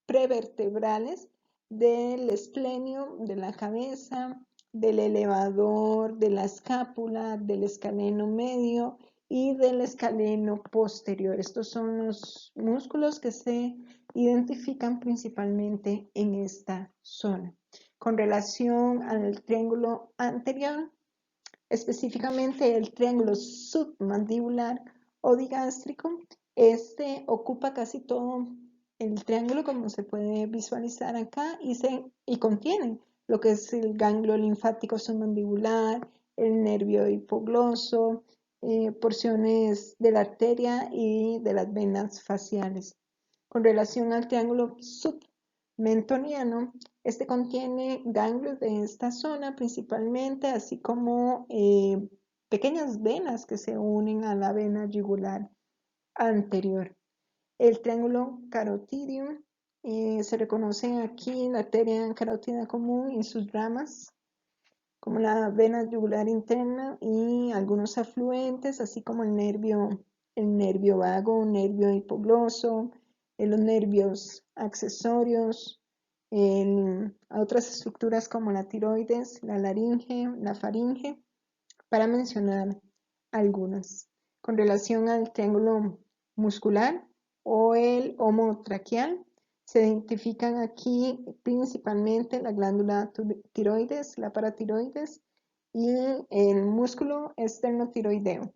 prevertebrales del esplenio de la cabeza, del elevador de la escápula, del escaleno medio y del escaleno posterior. Estos son los músculos que se identifican principalmente en esta zona. Con relación al triángulo anterior, específicamente el triángulo submandibular o digástrico, este ocupa casi todo el triángulo, como se puede visualizar acá, y contiene lo que es el ganglio linfático submandibular, el nervio hipogloso, porciones de la arteria y de las venas faciales. Con relación al triángulo submentoniano, este contiene ganglios de esta zona principalmente, así como pequeñas venas que se unen a la vena yugular anterior. El triángulo carotidio se reconoce aquí la arteria carótida común y sus ramas, como la vena yugular interna y algunos afluentes, así como el nervio vago, nervio hipogloso, los nervios accesorios, a otras estructuras como la tiroides, la laringe, la faringe, para mencionar algunas. Con relación al triángulo muscular o el homotraqueal, se identifican aquí principalmente la glándula tiroides, la paratiroides y el músculo esternotiroideo.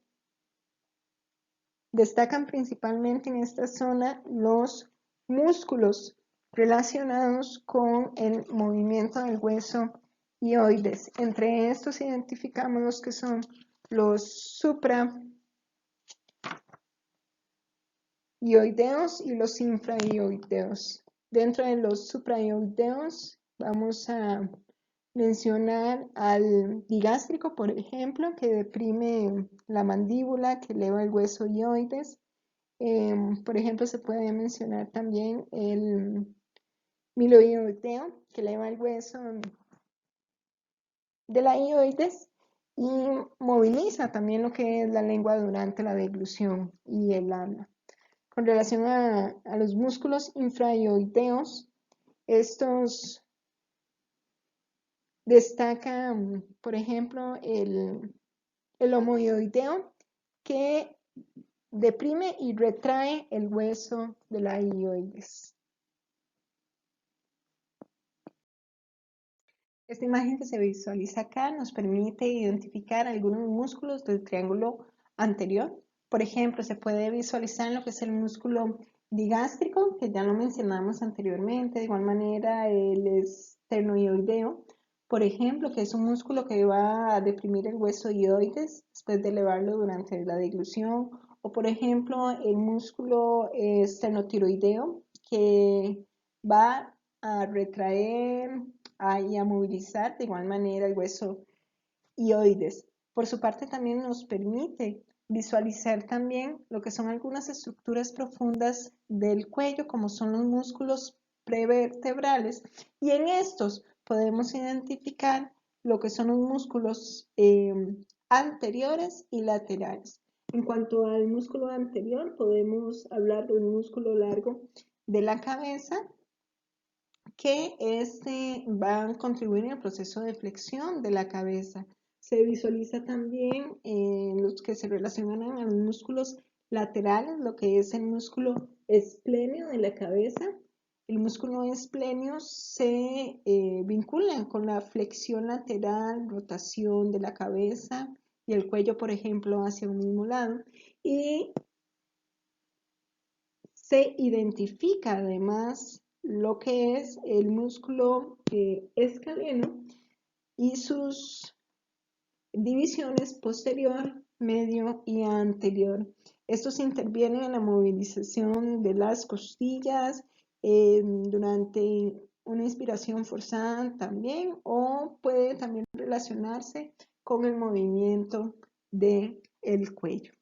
Destacan principalmente en esta zona los músculos relacionados con el movimiento del hueso hioides. Entre estos identificamos los que son los supraioideos y los infraioideos. Dentro de los supraioideos vamos a mencionar al digástrico, por ejemplo, que deprime la mandíbula, que eleva el hueso hioides. Por ejemplo, se puede mencionar también el miloioideo, que eleva el hueso de la hioides y moviliza también lo que es la lengua durante la deglución y el habla. Con relación a los músculos infraioideos, estos destacan, por ejemplo, el homoioideo, que deprime y retrae el hueso de la hioides. Esta imagen que se visualiza acá nos permite identificar algunos músculos del triángulo anterior. Por ejemplo, se puede visualizar lo que es el músculo digástrico, que ya lo mencionamos anteriormente. De igual manera, el esternoioideo, por ejemplo, que es un músculo que va a deprimir el hueso hioides después de elevarlo durante la deglución. O, por ejemplo, el músculo esternotiroideo, que va a retraer y a movilizar de igual manera el hueso hioides. Por su parte, también nos permite visualizar también lo que son algunas estructuras profundas del cuello, como son los músculos prevertebrales, y en estos podemos identificar lo que son los músculos anteriores y laterales. En cuanto al músculo anterior, podemos hablar del músculo largo de la cabeza, que va a contribuir en el proceso de flexión de la cabeza. Se visualiza también los que se relacionan a los músculos laterales, lo que es el músculo espléneo de la cabeza, el músculo esplenio se vincula con la flexión lateral, rotación de la cabeza y el cuello, por ejemplo, hacia un mismo lado. Y se identifica además lo que es el músculo escaleno y sus divisiones posterior, medio y anterior. Estos intervienen en la movilización de las costillas durante una inspiración forzada también, o puede también relacionarse con el movimiento del cuello.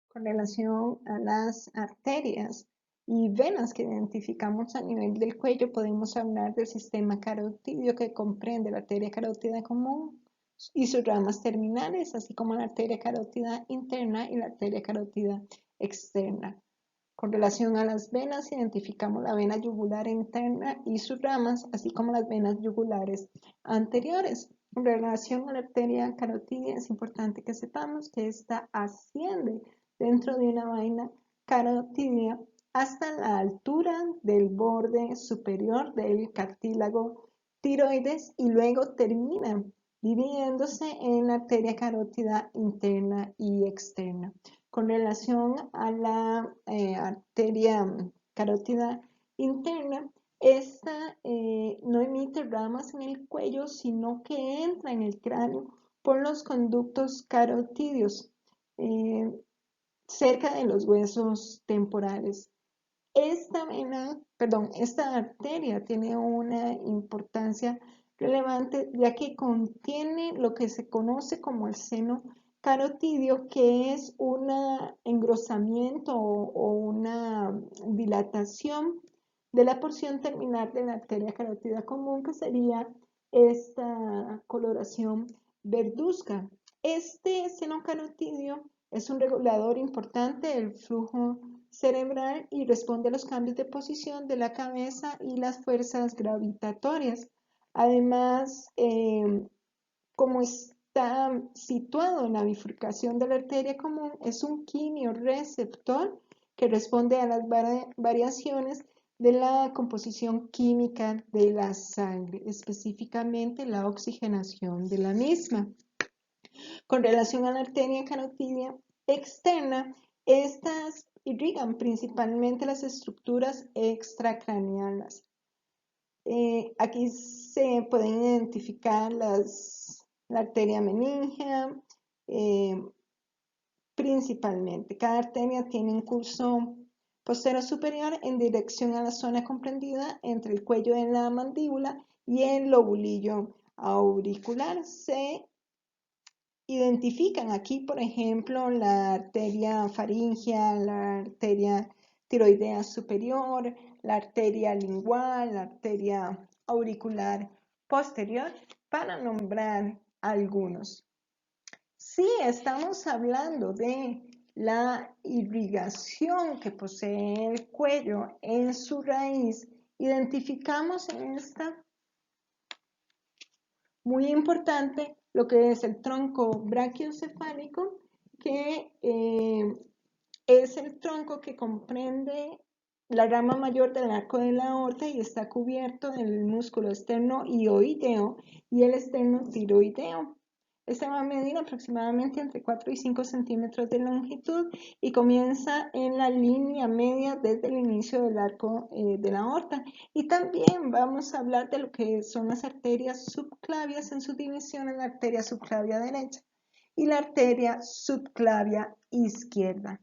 Con relación a las arterias y venas que identificamos a nivel del cuello, podemos hablar del sistema carotidio, que comprende la arteria carótida común y sus ramas terminales, así como la arteria carótida interna y la arteria carótida externa. Con relación a las venas, identificamos la vena yugular interna y sus ramas, así como las venas yugulares anteriores. Con relación a la arteria carotidia, es importante que sepamos que esta asciende dentro de una vaina carotidia hasta la altura del borde superior del cartílago tiroides y luego termina dividiéndose en la arteria carótida interna y externa. Con relación a la arteria carótida interna, esta no emite ramas en el cuello, sino que entra en el cráneo por los conductos carotidios cerca de los huesos temporales. Esta arteria tiene una importancia relevante, ya que contiene lo que se conoce como el seno carotidio, que es un engrosamiento o una dilatación de la porción terminal de la arteria carótida común, que sería esta coloración verduzca. Este seno carotidio es un regulador importante del flujo cerebral y responde a los cambios de posición de la cabeza y las fuerzas gravitatorias. Además, como está situado en la bifurcación de la arteria común, es un quimioreceptor que responde a las variaciones de la composición química de la sangre, específicamente la oxigenación de la misma. Con relación a la arteria carotidia externa, estas irrigan principalmente las estructuras extracraneales. Aquí se pueden identificar la arteria meningea, principalmente. Cada arteria tiene un curso posterior superior en dirección a la zona comprendida entre el cuello de la mandíbula y el lobulillo auricular. Se identifican aquí, por ejemplo, la arteria faríngea, la arteria tiroidea superior, la arteria lingual, la arteria auricular posterior, para nombrar algunos. Si estamos hablando de la irrigación que posee el cuello en su raíz, identificamos en esta muy importante lo que es el tronco brachiocefálico, que es el tronco que comprende la rama mayor del arco de la aorta y está cubierto del músculo esterno-ioideo y el esterno-tiroideo. Este va a medir aproximadamente entre 4 y 5 centímetros de longitud y comienza en la línea media desde el inicio del arco de la aorta. Y también vamos a hablar de lo que son las arterias subclavias en su división en la arteria subclavia derecha y la arteria subclavia izquierda.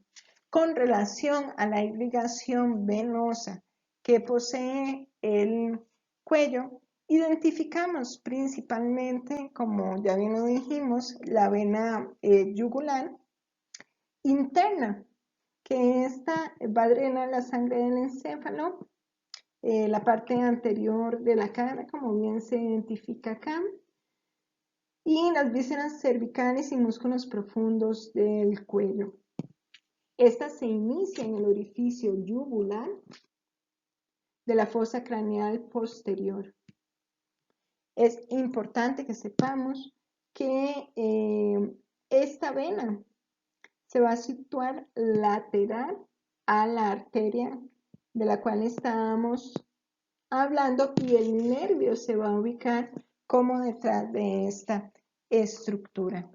Con relación a la irrigación venosa que posee el cuello, identificamos principalmente, como ya bien lo dijimos, la vena yugular interna, que esta va a drenar la sangre del encéfalo, la parte anterior de la cara, como bien se identifica acá, y las vísceras cervicales y músculos profundos del cuello. Esta se inicia en el orificio yugular de la fosa craneal posterior. Es importante que sepamos que esta vena se va a situar lateral a la arteria de la cual estábamos hablando y el nervio se va a ubicar como detrás de esta estructura.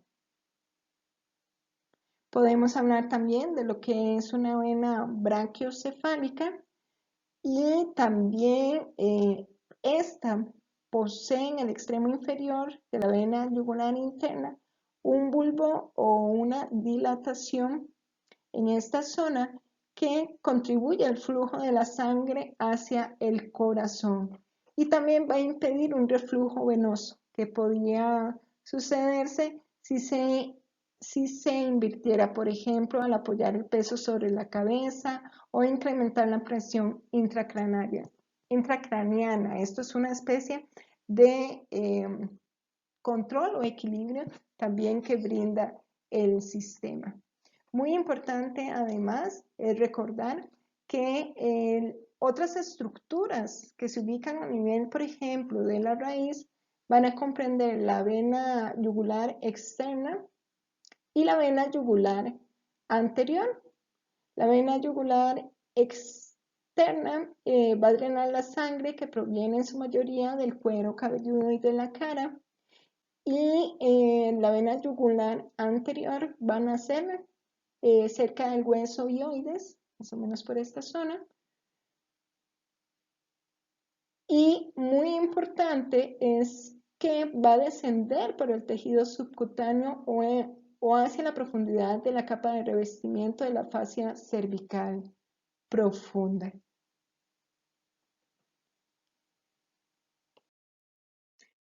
Podemos hablar también de lo que es una vena brachiocefálica y también esta posee en el extremo inferior de la vena yugular interna un bulbo o una dilatación en esta zona que contribuye al flujo de la sangre hacia el corazón y también va a impedir un reflujo venoso que podría sucederse si se invirtiera, por ejemplo, al apoyar el peso sobre la cabeza o incrementar la presión intracraneana. Esto es una especie de control o equilibrio también que brinda el sistema. Muy importante además es recordar que otras estructuras que se ubican a nivel, por ejemplo, de la raíz van a comprender la vena yugular externa y la vena yugular anterior. La vena yugular externa va a drenar la sangre que proviene en su mayoría del cuero cabelludo y de la cara. Y la vena yugular anterior van a ser cerca del hueso hioides, más o menos por esta zona. Y muy importante es que va a descender por el tejido subcutáneo o hacia la profundidad de la capa de revestimiento de la fascia cervical profunda.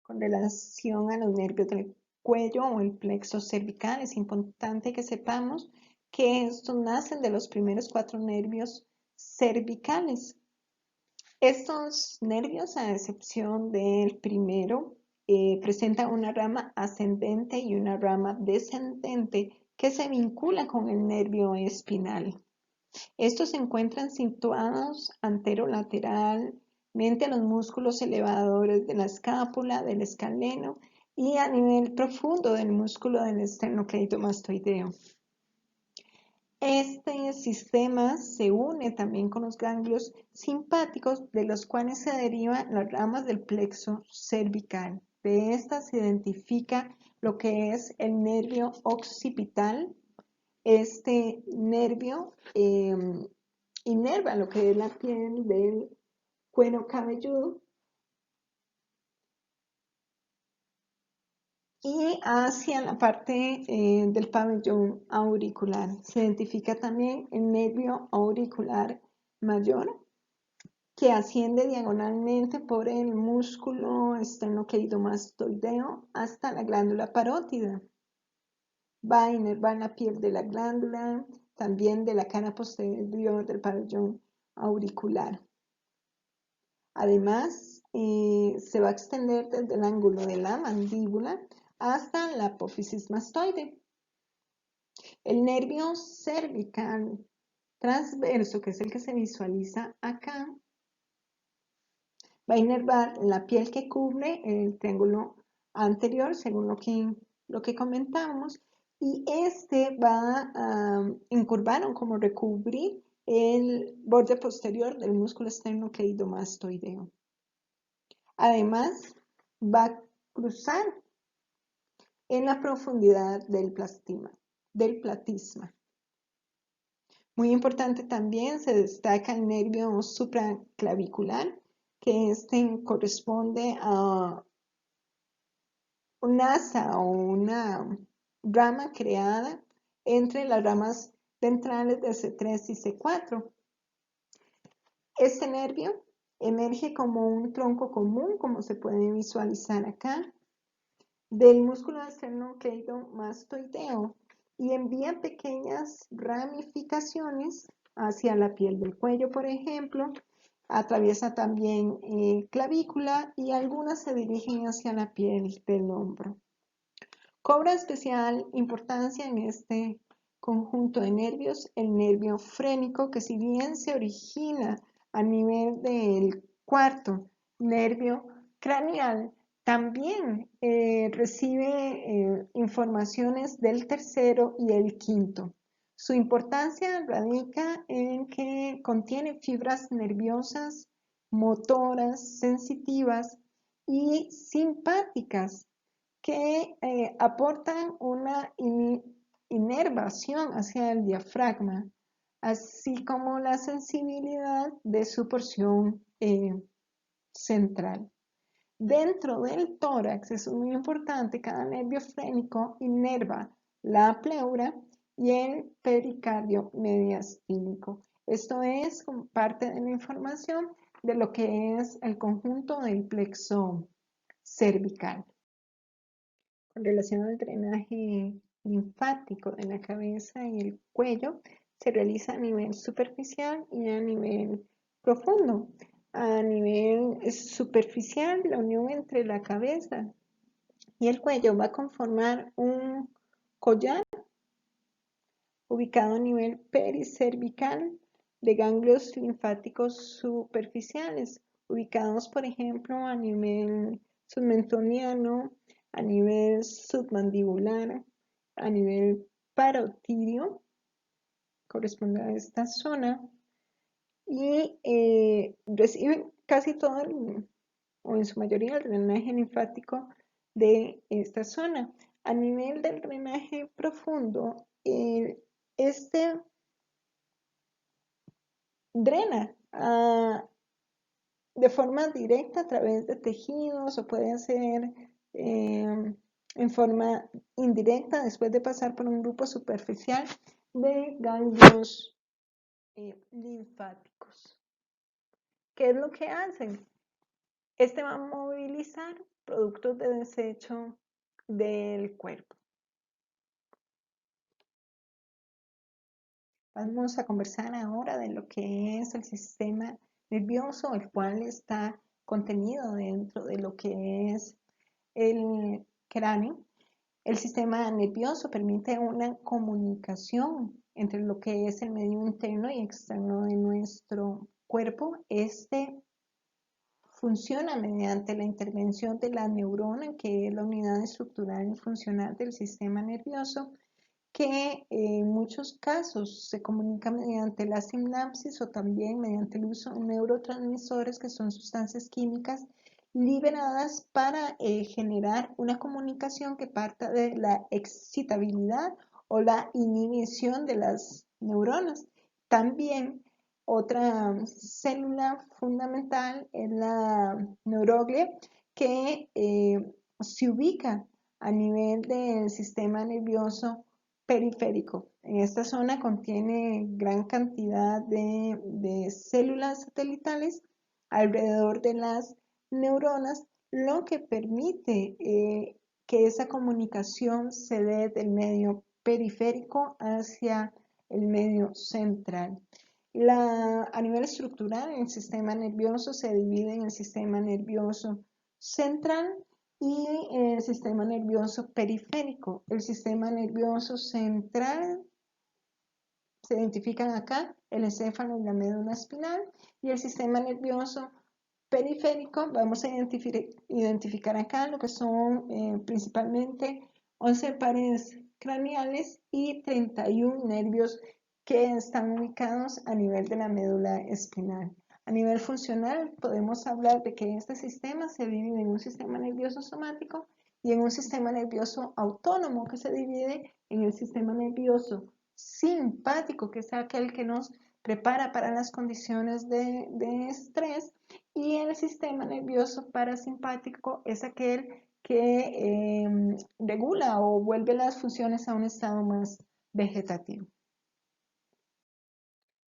Con relación a los nervios del cuello o el plexo cervical, es importante que sepamos que estos nacen de los primeros 4 nervios cervicales. Estos nervios, a excepción del primero, presentan una rama ascendente y una rama descendente que se vincula con el nervio espinal. Estos se encuentran situados anterolateralmente a los músculos elevadores de la escápula, del escaleno y a nivel profundo del músculo del esternocleidomastoideo. Este sistema se une también con los ganglios simpáticos, de los cuales se derivan las ramas del plexo cervical. De estas se identifica lo que es el nervio occipital. Este nervio inerva lo que es la piel del cuero cabelludo y hacia la parte del pabellón auricular. Se identifica también el nervio auricular mayor, que asciende diagonalmente por el músculo esternocleidomastoideo hasta la glándula parótida. Va a inervar la piel de la glándula, también de la cara posterior del pabellón auricular. Además, se va a extender desde el ángulo de la mandíbula hasta la apófisis mastoide. El nervio cervical transverso, que es el que se visualiza acá, va a inervar la piel que cubre el triángulo anterior, según lo que comentábamos, y este va a incurvar o como recubrir el borde posterior del músculo esternocleidomastoideo. Además, va a cruzar en la profundidad del platisma. Muy importante también se destaca el nervio supraclavicular, que corresponde a un asa o una rama creada entre las ramas ventrales de C3 y C4. Este nervio emerge como un tronco común, como se puede visualizar acá, del músculo esternocleidomastoideo y envía pequeñas ramificaciones hacia la piel del cuello, por ejemplo. Atraviesa también clavícula y algunas se dirigen hacia la piel del hombro. Cobra especial importancia en este conjunto de nervios el nervio frénico, que si bien se origina a nivel del cuarto nervio craneal, también recibe informaciones del tercero y el quinto. Su importancia radica en que contiene fibras nerviosas, motoras, sensitivas y simpáticas que aportan una inervación hacia el diafragma, así como la sensibilidad de su porción central. Dentro del tórax es muy importante, cada nervio frénico inerva la pleura y el pericardio mediastínico. Esto es parte de la información de lo que es el conjunto del plexo cervical. Con relación al drenaje linfático de la cabeza y el cuello, se realiza a nivel superficial y a nivel profundo. A nivel superficial, la unión entre la cabeza y el cuello va a conformar un collar ubicado a nivel pericervical de ganglios linfáticos superficiales, ubicados, por ejemplo, a nivel submentoniano, a nivel submandibular, a nivel parotidio, corresponde a esta zona, y reciben casi todo, o en su mayoría, el drenaje linfático de esta zona. A nivel del drenaje profundo, este drena de forma directa a través de tejidos o puede ser en forma indirecta después de pasar por un grupo superficial de ganglios linfáticos. ¿Qué es lo que hacen? Este va a movilizar productos de desecho del cuerpo. Vamos a conversar ahora de lo que es el sistema nervioso, el cual está contenido dentro de lo que es el cráneo. El sistema nervioso permite una comunicación entre lo que es el medio interno y externo de nuestro cuerpo. Este funciona mediante la intervención de la neurona, que es la unidad estructural y funcional del sistema nervioso, que en muchos casos se comunica mediante la sinapsis o también mediante el uso de neurotransmisores, que son sustancias químicas liberadas para generar una comunicación que parta de la excitabilidad o la inhibición de las neuronas. También otra célula fundamental es la neuroglia, que se ubica a nivel del sistema nervioso periférico. En esta zona contiene gran cantidad de células satelitales alrededor de las neuronas, lo que permite que esa comunicación se dé del medio periférico hacia el medio central. A nivel estructural, el sistema nervioso se divide en el sistema nervioso central y el sistema nervioso periférico. El sistema nervioso central se identifican acá el encéfalo y la médula espinal, y el sistema nervioso periférico vamos a identificar acá lo que son principalmente 11 pares craneales y 31 nervios que están ubicados a nivel de la médula espinal. A nivel funcional podemos hablar de que este sistema se divide en un sistema nervioso somático y en un sistema nervioso autónomo, que se divide en el sistema nervioso simpático, que es aquel que nos prepara para las condiciones de estrés, y el sistema nervioso parasimpático es aquel que regula o vuelve las funciones a un estado más vegetativo.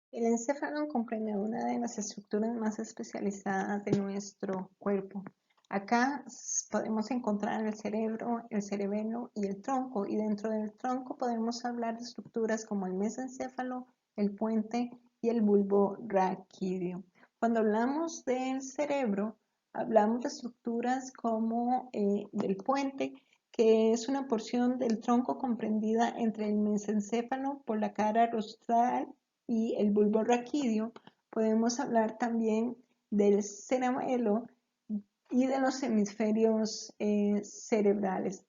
El encéfalo comprende una de las estructuras más especializadas de nuestro cuerpo. Acá podemos encontrar el cerebro, el cerebelo y el tronco, y dentro del tronco podemos hablar de estructuras como el mesencéfalo, el puente y el bulbo raquídeo. Cuando hablamos del cerebro, hablamos de estructuras como del puente, que es una porción del tronco comprendida entre el mesencéfalo por la cara rostral y el bulbo raquídeo. Podemos hablar también del cerebelo y de los hemisferios cerebrales.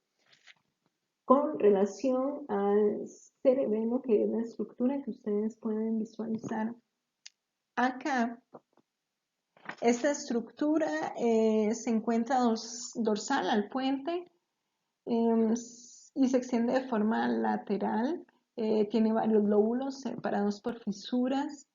Con relación al cerebelo, que es la estructura que ustedes pueden visualizar acá. Esta estructura se encuentra dorsal al puente y se extiende de forma lateral. Tiene varios lóbulos separados por fisuras.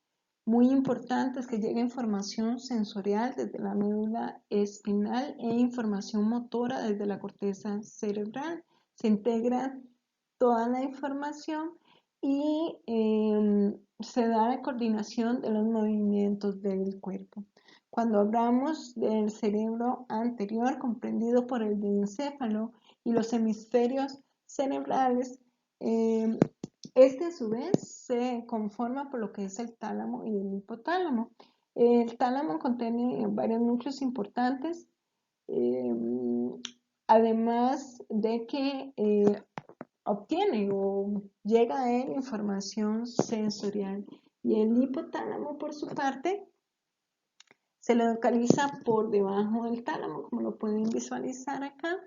Muy importante es que llega información sensorial desde la médula espinal e información motora desde la corteza cerebral. Se integra toda la información y se da la coordinación de los movimientos del cuerpo. Cuando hablamos del cerebro anterior, comprendido por el encéfalo y los hemisferios cerebrales, este a su vez se conforma por lo que es el tálamo y el hipotálamo. El tálamo contiene varios núcleos importantes, además de que obtiene o llega a él información sensorial. Y el hipotálamo, por su parte, se localiza por debajo del tálamo, como lo pueden visualizar acá,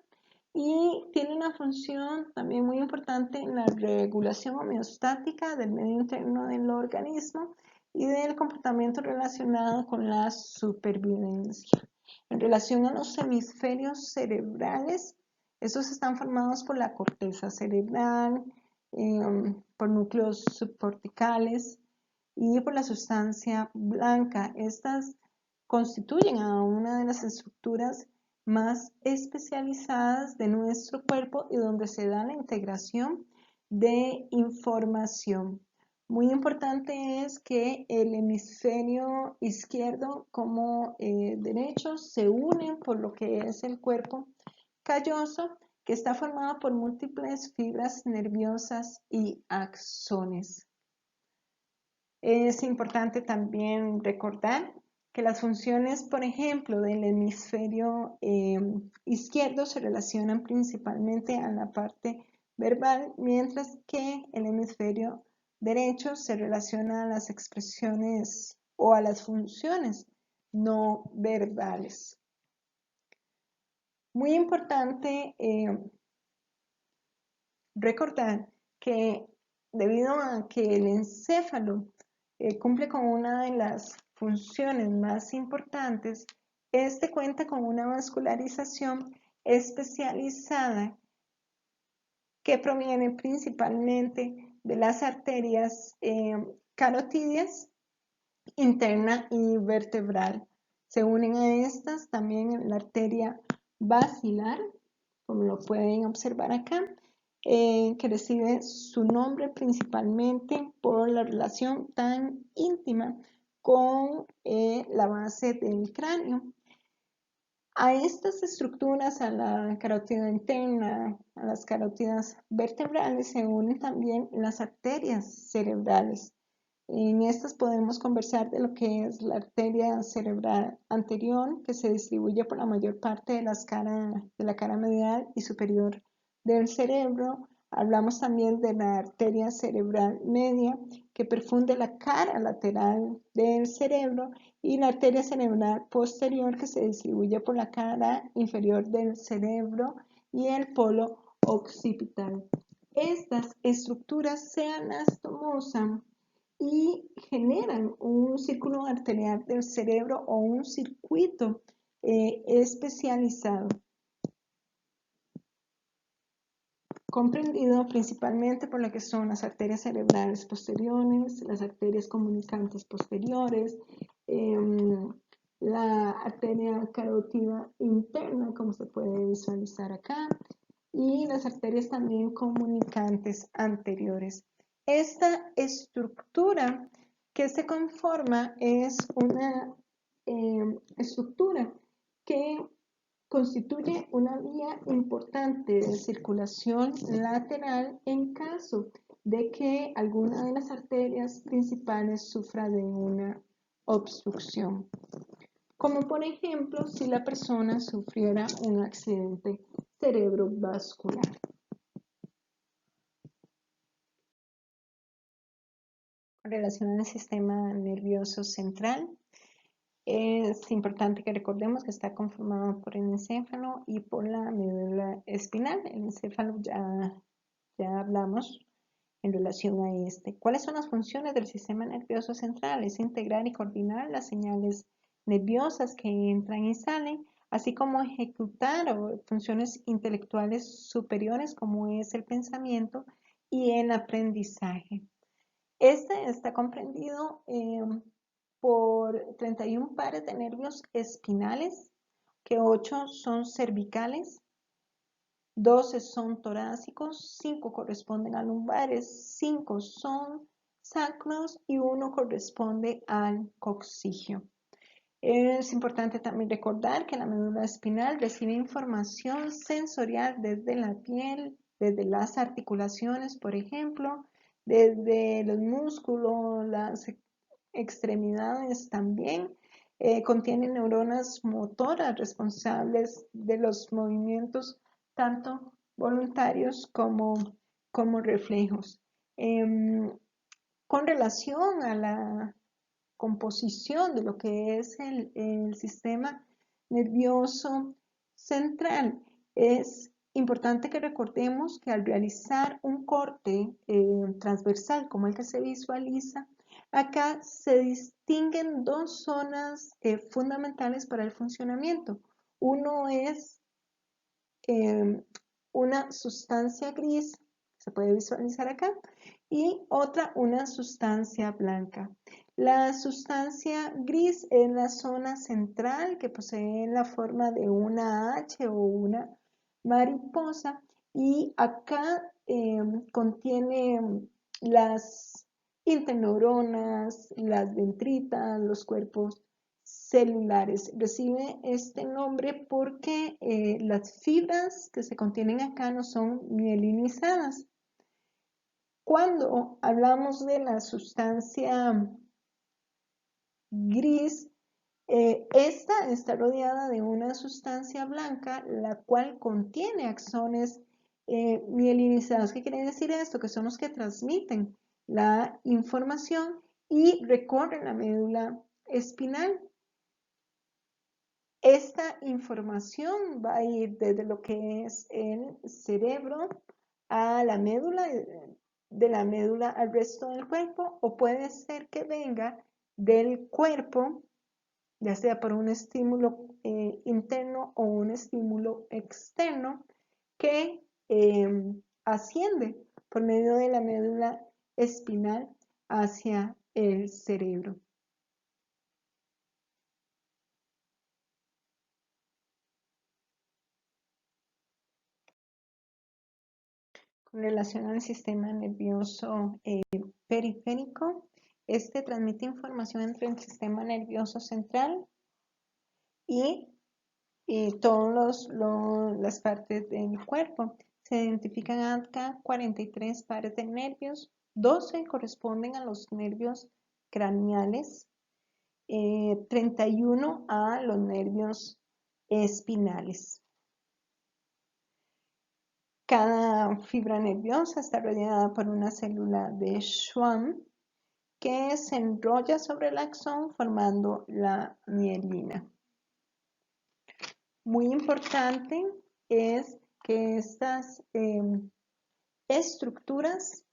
y tiene una función también muy importante en la regulación homeostática del medio interno del organismo y del comportamiento relacionado con la supervivencia. En relación a los hemisferios cerebrales, estos están formados por la corteza cerebral, por núcleos subcorticales y por la sustancia blanca. Estas constituyen a una de las estructuras más especializadas de nuestro cuerpo y donde se da la integración de información. Muy importante es que el hemisferio izquierdo como derecho se unen por lo que es el cuerpo calloso, que está formado por múltiples fibras nerviosas y axones. Es importante también recordar que las funciones, por ejemplo, del hemisferio izquierdo se relacionan principalmente a la parte verbal, mientras que el hemisferio derecho se relaciona a las expresiones o a las funciones no verbales. Muy importante recordar que debido a que el encéfalo cumple con una de las funciones más importantes, este cuenta con una vascularización especializada que proviene principalmente de las arterias carotídeas interna y vertebral. Se unen a estas también la arteria basilar, como lo pueden observar acá, que recibe su nombre principalmente por la relación tan íntima con la base del cráneo. A estas estructuras, a la carótida interna, a las carótidas vertebrales, se unen también las arterias cerebrales. En estas podemos conversar de lo que es la arteria cerebral anterior, que se distribuye por la mayor parte de la cara medial y superior del cerebro. Hablamos también de la arteria cerebral media, que perfunde la cara lateral del cerebro, y la arteria cerebral posterior, que se distribuye por la cara inferior del cerebro y el polo occipital. Estas estructuras se anastomosan y generan un círculo arterial del cerebro o un circuito especializado, comprendido principalmente por lo que son las arterias cerebrales posteriores, las arterias comunicantes posteriores, la arteria carótida interna, como se puede visualizar acá, y las arterias también comunicantes anteriores. Esta estructura que se conforma es una estructura que constituye una vía importante de circulación lateral en caso de que alguna de las arterias principales sufra de una obstrucción, como por ejemplo si la persona sufriera un accidente cerebrovascular. Con relación al sistema nervioso central, es importante que recordemos que está conformado por el encéfalo y por la médula espinal. El encéfalo ya hablamos en relación a este. ¿Cuáles son las funciones del sistema nervioso central? Es integrar y coordinar las señales nerviosas que entran y salen, así como ejecutar funciones intelectuales superiores como es el pensamiento y el aprendizaje. Este está comprendido por 31 pares de nervios espinales, que 8 son cervicales, 12 son torácicos, 5 corresponden a lumbares, 5 son sacros y 1 corresponde al coxigio. Es importante también recordar que la médula espinal recibe información sensorial desde la piel, desde las articulaciones, por ejemplo, desde los músculos, las extremidades también. Contiene neuronas motoras responsables de los movimientos tanto voluntarios como reflejos. Con relación a la composición de lo que es el sistema nervioso central, es importante que recordemos que al realizar un corte transversal como el que se visualiza, acá se distinguen dos zonas fundamentales para el funcionamiento. Uno es una sustancia gris, se puede visualizar acá, y otra una sustancia blanca. La sustancia gris es la zona central que posee la forma de una H o una mariposa y acá contiene las interneuronas, las dendritas, los cuerpos celulares. Recibe este nombre porque las fibras que se contienen acá no son mielinizadas. Cuando hablamos de la sustancia gris, esta está rodeada de una sustancia blanca, la cual contiene axones mielinizados. ¿Qué quiere decir esto? Que son los que transmiten la información y recorren la médula espinal. Esta información va a ir desde lo que es el cerebro a la médula, de la médula al resto del cuerpo, o puede ser que venga del cuerpo, ya sea por un estímulo interno o un estímulo externo, que asciende por medio de la médula espinal hacia el cerebro. Con relación al sistema nervioso periférico, este transmite información entre el sistema nervioso central y todas las partes del cuerpo. Se identifican acá 43 pares de nervios, 12 corresponden a los nervios craneales, 31 a los nervios espinales. Cada fibra nerviosa está rodeada por una célula de Schwann que se enrolla sobre el axón formando la mielina. Muy importante es que estas estructuras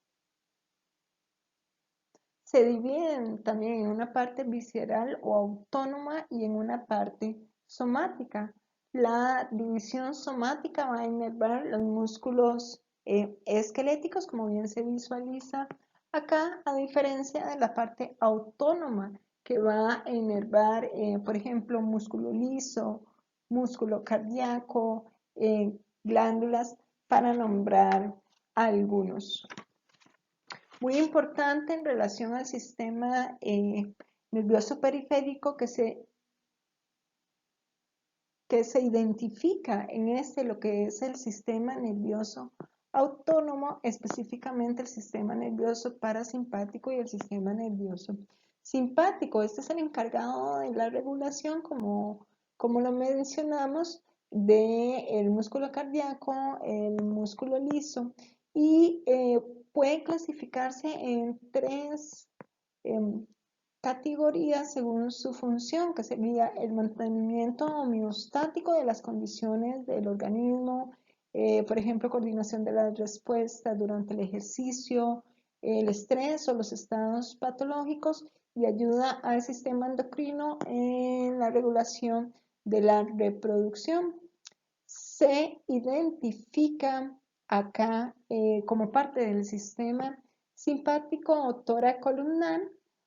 se dividen también en una parte visceral o autónoma y en una parte somática. La división somática va a inervar los músculos esqueléticos, como bien se visualiza acá, a diferencia de la parte autónoma, que va a inervar, por ejemplo, músculo liso, músculo cardíaco, glándulas, para nombrar algunos. Muy importante en relación al sistema nervioso periférico que se identifica en lo que es el sistema nervioso autónomo, específicamente el sistema nervioso parasimpático y el sistema nervioso simpático. Este es el encargado de la regulación, como lo mencionamos, del músculo cardíaco, el músculo liso, y puede clasificarse en tres categorías según su función, que sería el mantenimiento homeostático de las condiciones del organismo, por ejemplo, coordinación de la respuesta durante el ejercicio, el estrés o los estados patológicos y ayuda al sistema endocrino en la regulación de la reproducción. Se identifica acá como parte del sistema simpático o toracolumnar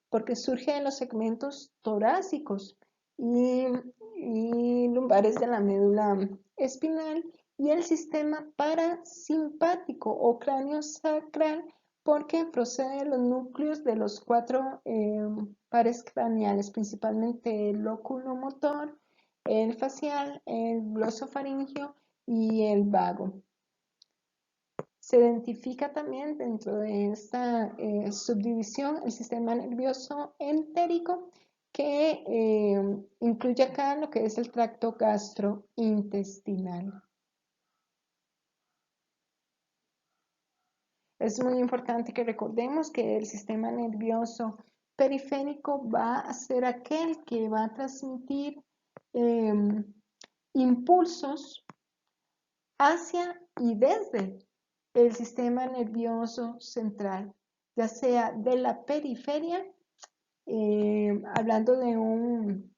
porque surge de los segmentos torácicos y lumbares de la médula espinal y el sistema parasimpático o cráneo sacral porque procede de los núcleos de los cuatro pares craneales, principalmente el lóculo motor, el facial, el glosofaringeo y el vago. Se identifica también dentro de esta subdivisión el sistema nervioso entérico que incluye acá lo que es el tracto gastrointestinal. Es muy importante que recordemos que el sistema nervioso periférico va a ser aquel que va a transmitir impulsos hacia y desde el sistema nervioso central, ya sea de la periferia, hablando de un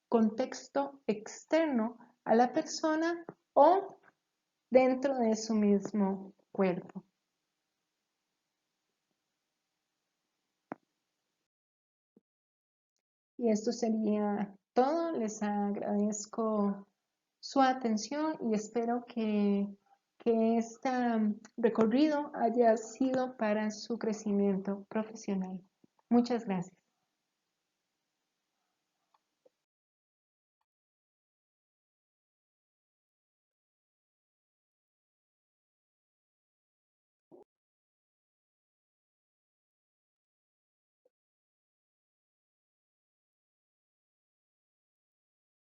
contexto externo a la persona o dentro de su mismo cuerpo. Y esto sería todo. Les agradezco su atención y espero que este recorrido haya sido para su crecimiento profesional. Muchas gracias.